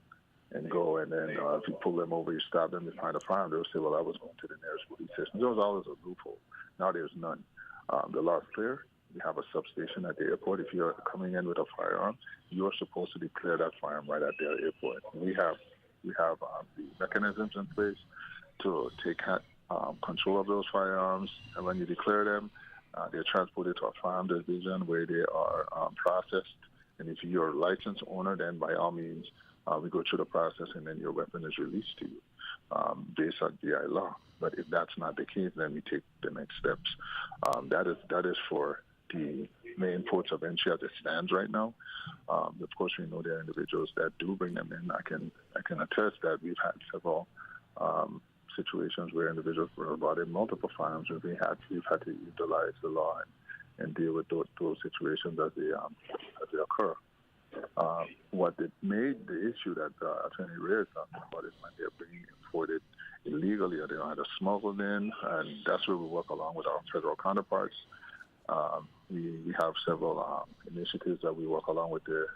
and go, and then if you pull them over, you stop them, you find a firearm, they'll say, well, I was going to the nearest police station. There was always a loophole. Now there's none. The law is clear. We have a substation at the airport. If you're coming in with a firearm, you're supposed to declare that firearm right at the airport. We have the mechanisms in place to take control of those firearms, and when you declare them, they're transported to a firearm division where they are processed. And if you're a licensed owner, then by all means, we go through the process, and then your weapon is released to you based on DI law. But if that's not the case, then we take the next steps. That is for the main ports of entry as it stands right now. Of course, we know there are individuals that do bring them in. I can attest that we've had several situations where individuals were brought in multiple firearms, and we've had to utilize the law and deal with those situations as they occur. What it made the issue that Attorney Ray is talking about is when they're bringing imported illegally or they know how to smuggle in, and that's where we work along with our federal counterparts. We have several initiatives that we work along with the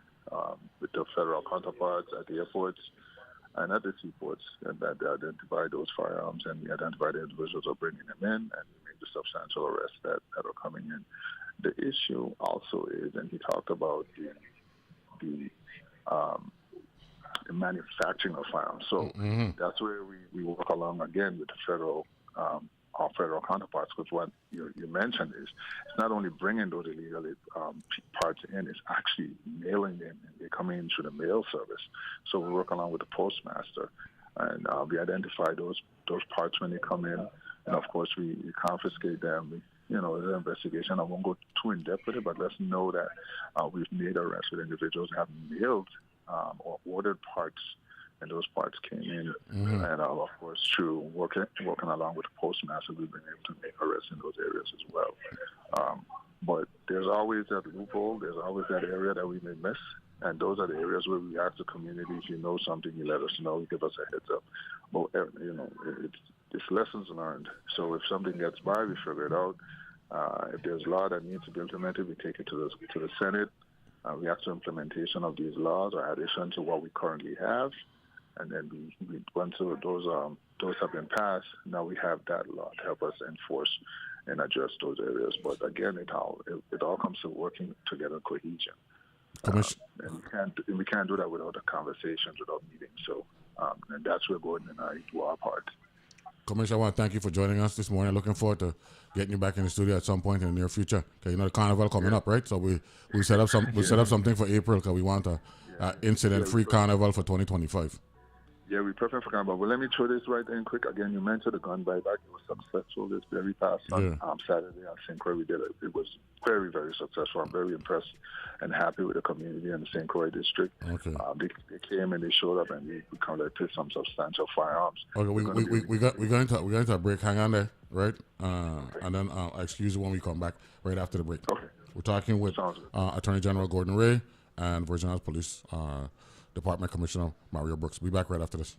federal counterparts at the airports and at the seaports, and that they identify those firearms and we identify the individuals who are bringing them in, and we make the substantial arrests that are coming in. The issue also is, and he talked about the manufacturing of firearms. So that's where we work along again with the federal our federal counterparts, because what you mentioned is it's not only bringing those illegal parts in, it's actually mailing them, and they come in through the mail service. So we work along with the postmaster, and we identify those parts when they come in, and of course we confiscate them. It's an investigation. I won't go too in depth with it, but let's know that we've made arrests with individuals who have mailed or ordered parts, and those parts came in. And of course, through working along with the postmaster, we've been able to make arrests in those areas as well. But there's always that loophole. There's always that area that we may miss. And those are the areas where we ask the community, if you know something, you let us know, you give us a heads up. But, it's lessons learned. So if something gets by, we figure it out. If there's law that needs to be implemented, we take it to the Senate. We ask for implementation of these laws or addition to what we currently have. And then we once those have been passed, now we have that law to help us enforce and address those areas. But again, it all comes to working together, cohesion. And we can't do that without the conversations, without meetings. So, and that's where Gordon and I do our part. Commissioner, I want to thank you for joining us this morning. Looking forward to getting you back in the studio at some point in the near future. Okay, the carnival coming up, right? So we set up something for April because we want a incident-free carnival for 2025. Yeah, we prefer for carnival. But let me throw this right in quick. Again, you mentioned the gun buyback. It was successful this very past Saturday at St. Croix. We did it. It was very, very successful. I'm very impressed and happy with the community in the St. Croix district. Okay. They came and they showed up, and we collected some substantial firearms. Okay, we're going to a break. Hang on there, right? And then I'll excuse you when we come back right after the break. Okay. We're talking with Attorney General Gordon Ray and Virgin Islands Police Department Commissioner Mario Brooks. We'll be back right after this.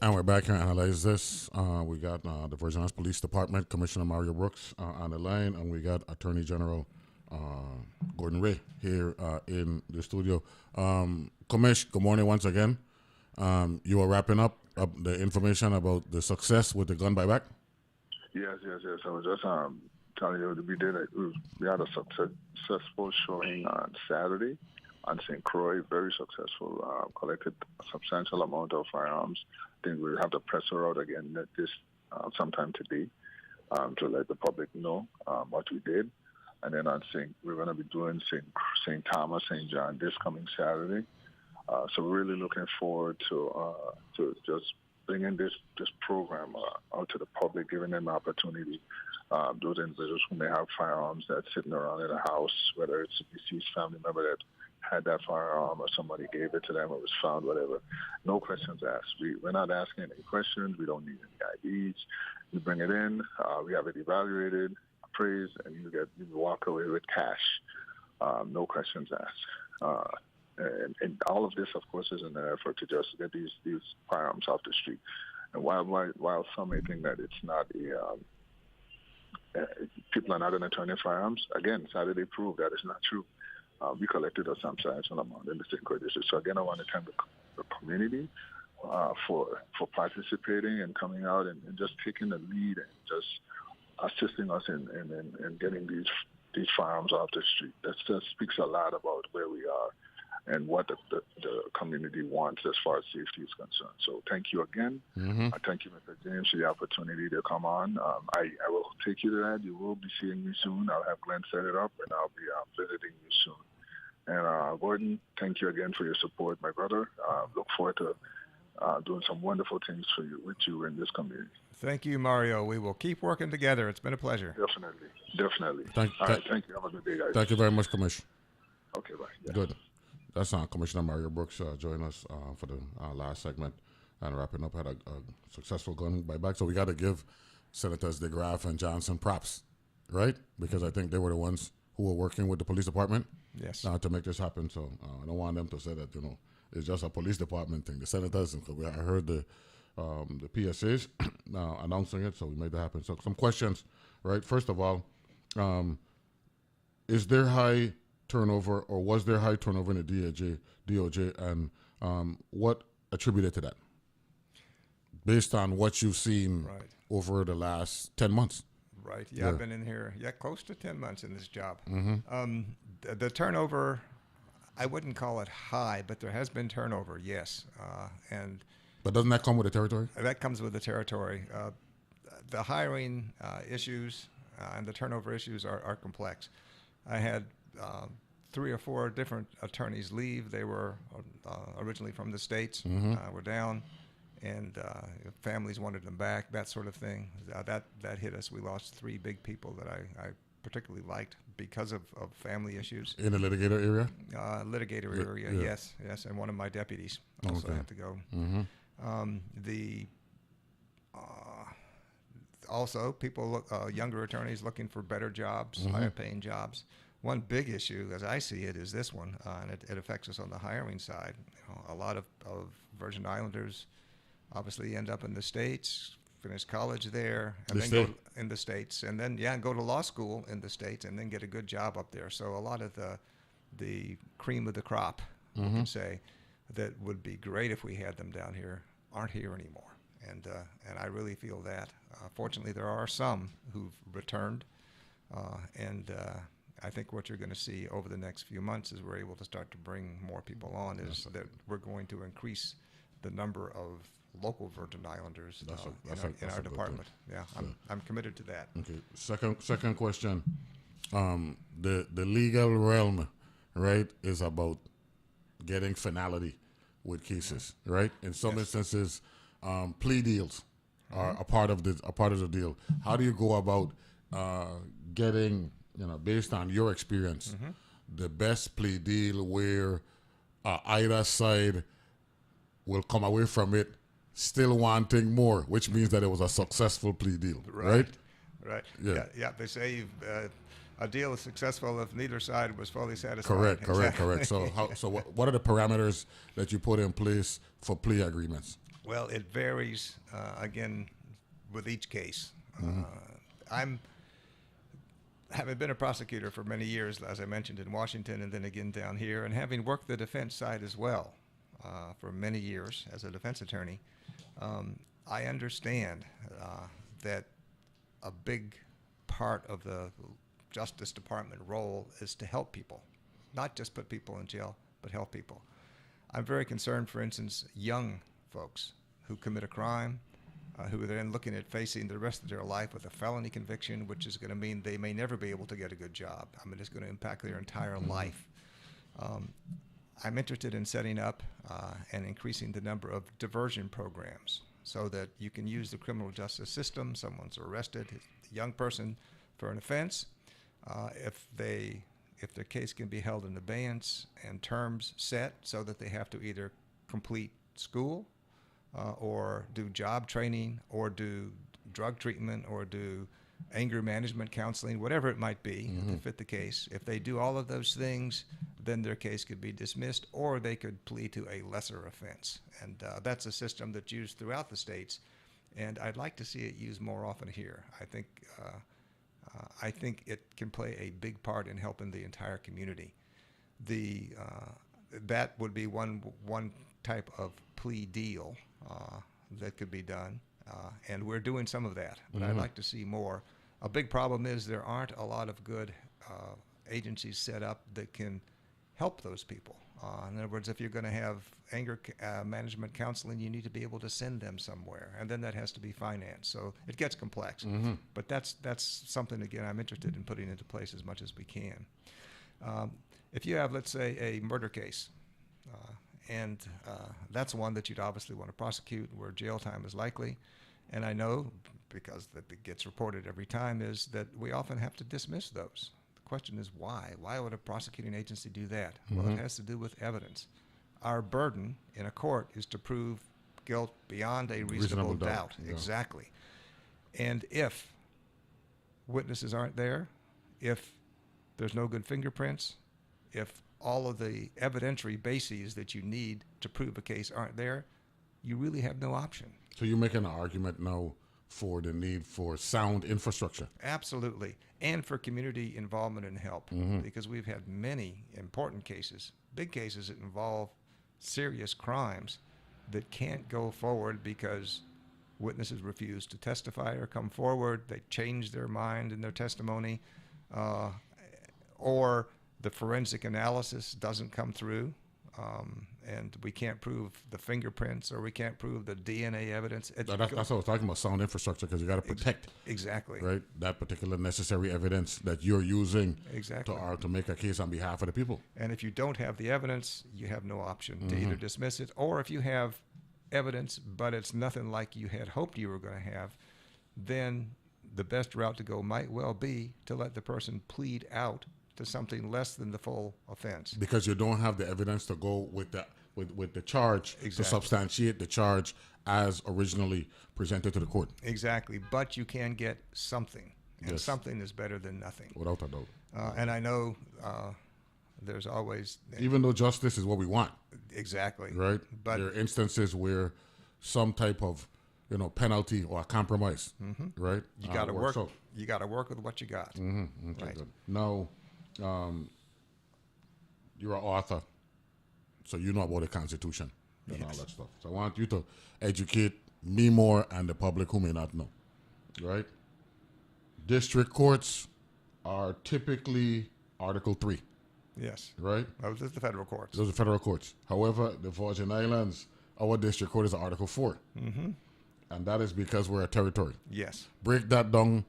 And we're back here to analyze this. We got the Virgin Islands Police Department Commissioner Mario Brooks on the line, and we got Attorney General Gordon Ray here in the studio. Commish, good morning once again. You are wrapping up the information about the success with the gun buyback? Yes. I was just telling you that we had a successful showing on Saturday on St. Croix, very successful. Collected a substantial amount of firearms. I think we'll have to press her out again this sometime today to let the public know what we did. And then we're going to be doing St. Thomas, St. John this coming Saturday. So we're really looking forward to just bringing this program out to the public, giving them opportunity. Those individuals who may have firearms that's sitting around in a house, whether it's a deceased family member that had that firearm or somebody gave it to them or was found, whatever. No questions asked. We're not asking any questions. We don't need any IDs. You bring it in. We have it evaluated, appraised, and you walk away with cash. No questions asked. And all of this, of course, is in an effort to just get these firearms off the street. And while some may think that it's not people are not going to turn in firearms, again, Saturday proved that it's not true. We collected a substantial amount in the St. Croix district. So again, I want to thank the community for participating and coming out and just taking the lead and just assisting us in getting these firearms off the street. That just speaks a lot about where we are and what the community wants as far as safety is concerned. So thank you again. I thank you, Mr. James, for the opportunity to come on. I will take you to that. You will be seeing me soon. I'll have Glenn set it up, and I'll be visiting you soon. And Gordon, thank you again for your support, my brother. Look forward to doing some wonderful things with you in this community. Thank you, Mario. We will keep working together. It's been a pleasure. Definitely. Thank you. Have a good day, guys. Thank you very much, Commissioner. Okay, bye. Yeah. Good. That's Commissioner Mario Brooks joining us for the last segment and wrapping up. Had a successful gun buyback. So we got to give Senators DeGraff and Johnson props, right? Because I think they were the ones who were working with the police department to make this happen. So I don't want them to say that, it's just a police department thing. The Senators, I heard the PSAs announcing it, so we made that happen. So some questions, right? First of all, is there high turnover, or was there high turnover in the DOJ, and what attributed to that? Based on what you've seen over the last 10 months. Right. Yeah, I've been in here, close to 10 months in this job. The turnover, I wouldn't call it high, but there has been turnover, yes. But doesn't that come with the territory? That comes with the territory. The hiring issues and the turnover issues are complex. I had 3 or 4 different attorneys leave. They were originally from the States, were down, and families wanted them back, that sort of thing. That hit us. We lost 3 big people that I particularly liked because of family issues. In the litigator area? Litigator area, yes, and one of my deputies also had to go. Also, people, younger attorneys looking for better jobs, higher paying jobs. One big issue, as I see it, is this one, and it affects us on the hiring side. A lot of Virgin Islanders obviously end up in the States, finish college there, and then go in the States, and then go to law school in the States, and then get a good job up there. So a lot of the cream of the crop, we can say, that would be great if we had them down here, aren't here anymore. And I really feel that. Fortunately, there are some who've returned, and I think what you're going to see over the next few months is we're able to start to bring more people on, is that we're going to increase the number of local Virgin Islanders in our department. Yeah, I'm committed to that. Okay. Second question. The legal realm, right, is about getting finality with cases, right? In some instances, plea deals are a part of the deal. How do you go about getting, based on your experience, the best plea deal where either side will come away from it still wanting more, which means that it was a successful plea deal, right? Right. Yeah. They say a deal is successful if neither side was fully satisfied. Correct. So what are the parameters that you put in place for plea agreements? Well, it varies, again, with each case. I'm having been a prosecutor for many years, as I mentioned, in Washington and then again down here, and having worked the defense side as well for many years as a defense attorney, I understand that a big part of the Justice Department role is to help people, not just put people in jail, but help people. I'm very concerned, for instance, young folks who commit a crime, who are then looking at facing the rest of their life with a felony conviction, which is going to mean they may never be able to get a good job. I mean, it's going to impact their entire life. I'm interested in setting up and increasing the number of diversion programs so that you can use the criminal justice system. Someone's arrested, a young person, for an offense. If their case can be held in abeyance and terms set so that they have to either complete school or do job training or do drug treatment or do anger management counseling, whatever it might be to fit the case. If they do all of those things, then their case could be dismissed or they could plead to a lesser offense. And that's a system that's used throughout the states, and I'd like to see it used more often here. I think it can play a big part in helping the entire community. That would be one type of plea deal that could be done, and we're doing some of that, but I'd like to see more. A big problem is there aren't a lot of good agencies set up that can help those people. In other words, if you're going to have anger management counseling, you need to be able to send them somewhere, and then that has to be financed. So it gets complex. But that's something, again, I'm interested in putting into place as much as we can. If you have, let's say, a murder case, and that's one that you'd obviously want to prosecute where jail time is likely, and I know, because that it gets reported every time, is that we often have to dismiss those. The question is why? Why would a prosecuting agency do that? Well, it has to do with evidence. Our burden in a court is to prove guilt beyond a reasonable doubt. Yeah. Exactly. And if witnesses aren't there, if there's no good fingerprints, if all of the evidentiary bases that you need to prove a case aren't there, you really have no option. So you're making an argument now for the need for sound infrastructure. Absolutely. And for community involvement and help, because we've had many important cases, big cases that involve serious crimes that can't go forward because witnesses refuse to testify or come forward. They change their mind in their testimony, or the forensic analysis doesn't come through, and we can't prove the fingerprints or we can't prove the DNA evidence. That's what I was talking about, sound infrastructure, because you got to protect exactly right that particular necessary evidence that you're using exactly to make a case on behalf of the people. And if you don't have the evidence, you have no option to either dismiss it, or if you have evidence but it's nothing like you had hoped you were going to have, then the best route to go might well be to let the person plead out to something less than the full offense, because you don't have the evidence to go with the charge to substantiate the charge as originally presented to the court. Exactly, but you can get something, and something is better than nothing, without a doubt. And I know there's always, even though justice is what we want, exactly, right? But there are instances where some type of penalty or a compromise, right? You got to work. You got to work with what you got. Okay, right. Good. Now, you're an author, so you know about the Constitution and all that stuff. So I want you to educate me more and the public who may not know, right? District courts are typically Article 3. Yes. Right? Those are the federal courts. Those are federal courts. However, the Virgin Islands, our district court is Article 4. And that is because we're a territory. Yes. Break that down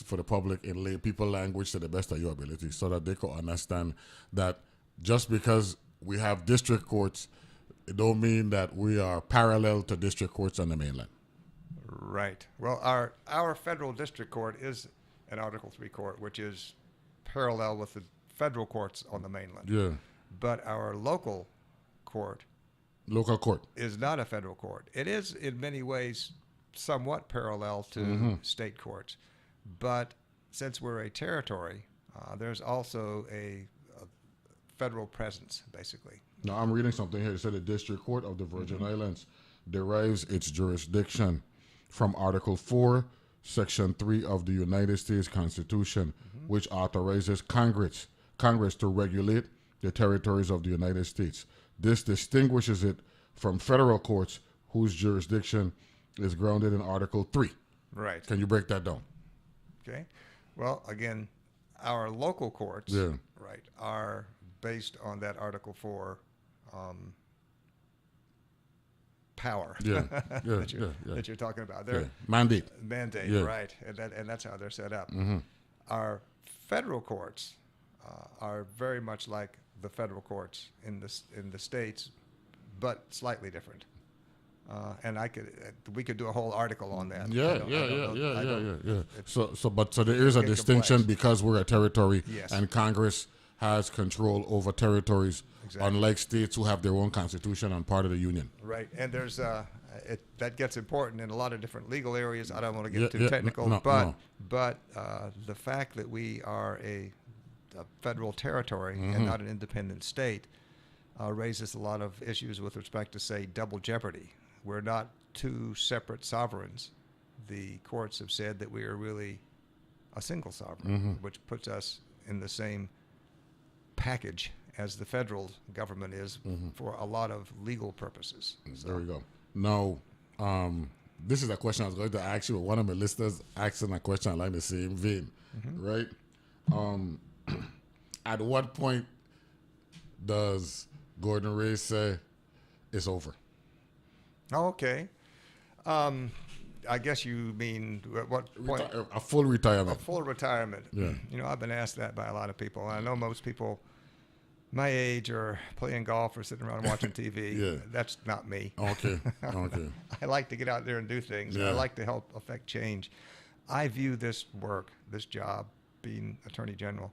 for the public in lay people language to the best of your ability, so that they can understand that just because we have district courts, it don't mean that we are parallel to district courts on the mainland. Right. Well, our federal district court is an Article 3 court, which is parallel with the federal courts on the mainland. Yeah. But our local court is not a federal court. It is in many ways somewhat parallel to state courts. But since we're a territory, there's also a federal presence, basically. Now, I'm reading something here. It said the District Court of the Virgin Islands derives its jurisdiction from Article 4, Section 3 of the United States Constitution, which authorizes Congress to regulate the territories of the United States. This distinguishes it from federal courts whose jurisdiction is grounded in Article 3. Right. Can you break that down? Okay. Well, again, our local courts, right, are based on that Article 4 power that you're talking about. They're Mandate, right, and that's how they're set up. Our federal courts are very much like the federal courts in the states, but slightly different. And we could do a whole article on that. Yeah. So there is a distinction because we're a territory, and Congress has control over territories, unlike states who have their own constitution and part of the union. Right, and there's that gets important in a lot of different legal areas. I don't want to get too technical, but the fact that we are a federal territory and not an independent state raises a lot of issues with respect to, say, double jeopardy. We're not two separate sovereigns. The courts have said that we are really a single sovereign, which puts us in the same package as the federal government is for a lot of legal purposes. So. There we go. Now, this is a question I was going to ask you, but one of my listeners asking a question along the same vein, right? At what point does Gordon Ray say it's over? Oh, okay. I guess you mean at what point? A full retirement. A full retirement. Yeah. You know, I've been asked that by a lot of people. I know most people my age are playing golf or sitting around watching TV. That's not me. Okay. I like to get out there and do things. I like to help affect change. I view this work, this job, being Attorney General,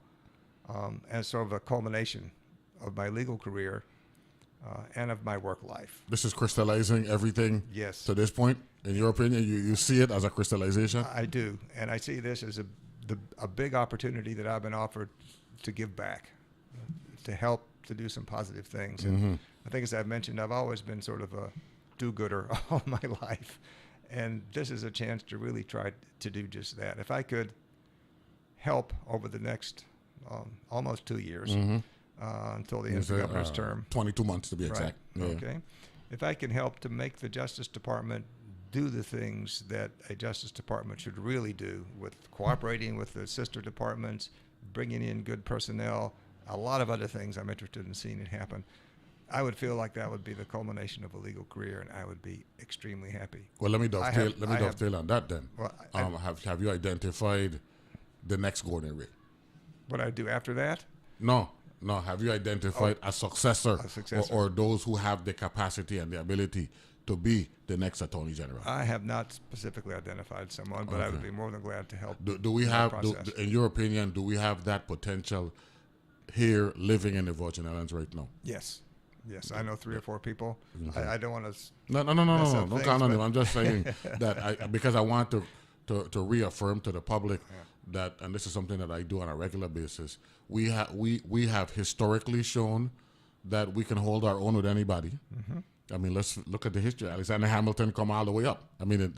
as sort of a culmination of my legal career and of my work life. This is crystallizing everything to this point? In your opinion, you see it as a crystallization? I do, and I see this as a big opportunity that I've been offered to give back, to help to do some positive things. And I think, as I've mentioned, I've always been sort of a do-gooder all my life, and this is a chance to really try to do just that. If I could help over the next almost 2 years until the end of the governor's term. 22 months to be exact. Right. Okay. If I can help to make the Justice Department do the things that a Justice Department should really do, with cooperating with the sister departments, bringing in good personnel, a lot of other things I'm interested in seeing it happen, I would feel like that would be the culmination of a legal career, and I would be extremely happy. Well, let me dovetail on that then. Well, have you identified the next Gordon Ray? What I do after that? No. Have you identified a successor, or those who have the capacity and the ability to be the next Attorney General? I have not specifically identified someone, but I would be more than glad to help. Do we have, in your opinion, do we have that potential here living in the Virgin Islands right now? Yes, I know 3 or 4 people. I don't want to. No. Don't count on them. I'm just saying that because I want to reaffirm to the public that, and this is something that I do on a regular basis. We have historically shown that we can hold our own with anybody. I mean, let's look at the history. Alexander Hamilton come all the way up. I mean,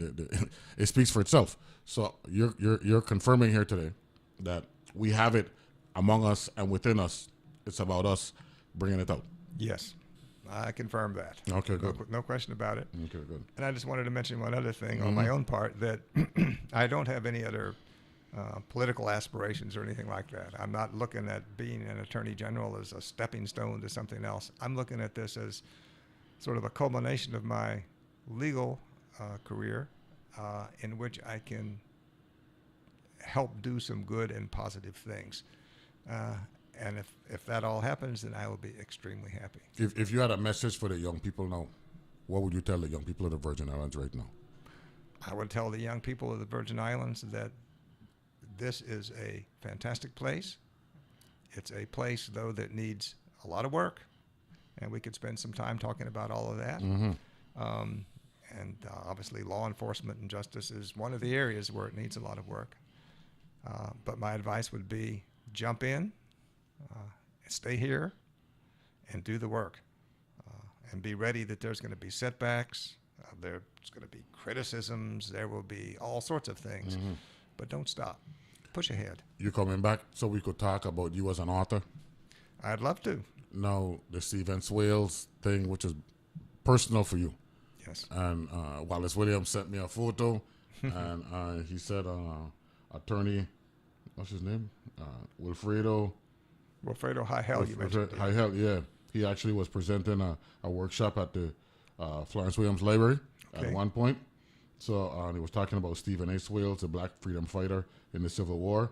it speaks for itself. So you're confirming here today that we have it among us and within us. It's about us bringing it out. Yes, I confirm that. Okay, good. No question about it. Okay, good. And I just wanted to mention one other thing on my own part, that I don't have any other political aspirations or anything like that. I'm not looking at being an Attorney General as a stepping stone to something else. I'm looking at this as sort of a culmination of my legal career in which I can help do some good and positive things. And if that all happens, then I will be extremely happy. If you had a message for the young people now, what would you tell the young people of the Virgin Islands right now? I would tell the young people of the Virgin Islands that this is a fantastic place. It's a place, though, that needs a lot of work, and we could spend some time talking about all of that. And obviously law enforcement and justice is one of the areas where it needs a lot of work. But my advice would be jump in, stay here, and do the work. And be ready that there's going to be setbacks, There's going to be criticisms. There will be all sorts of things. But don't stop. Push ahead. You coming back so we could talk about you as an author? I'd love to. Now, the Stephen Swales thing, which is personal for you. Yes. And Wallace Williams sent me a photo, and he said, attorney, what's his name? Wilfredo High Hell, you mentioned. High Hell, yeah. He actually was presenting a workshop at the Florence Williams Library at one point. So he was talking about Stephen A. Swales, a black freedom fighter in the Civil War.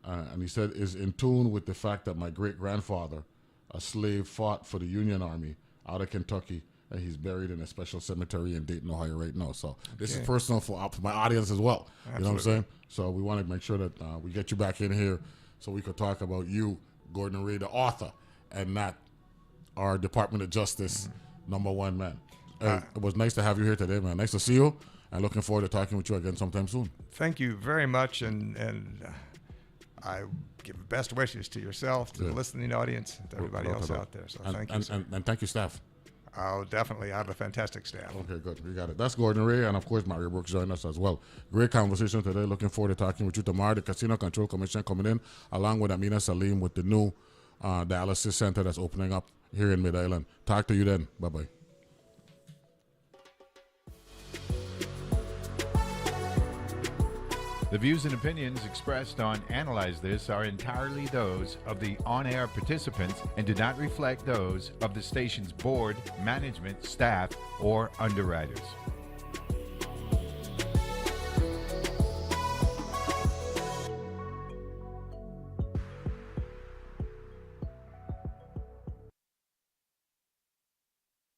And he said, is in tune with the fact that my great-grandfather, a slave, fought for the Union Army out of Kentucky, and he's buried in a special cemetery in Dayton, Ohio right now. So this is personal for my audience as well. Absolutely. You know what I'm saying? So we want to make sure that we get you back in here so we could talk about you, Gordon Ray, the author, and not our Department of Justice #1 man. It was nice to have you here today, man. Nice to see you, and looking forward to talking with you again sometime soon. Thank you very much, and I give best wishes to yourself, to the listening audience, to everybody else out there. So thank you, sir. And thank you, staff. Oh, definitely. I have a fantastic staff. Okay, good. We got it. That's Gordon Ray, and of course, Mario Brooks joined us as well. Great conversation today. Looking forward to talking with you tomorrow. The Casino Control Commission coming in, along with Amina Salim with the new dialysis center that's opening up here in Mid-Island. Talk to you then. Bye-bye. The views and opinions expressed on Analyze This are entirely those of the on-air participants and do not reflect those of the station's board, management, staff, or underwriters.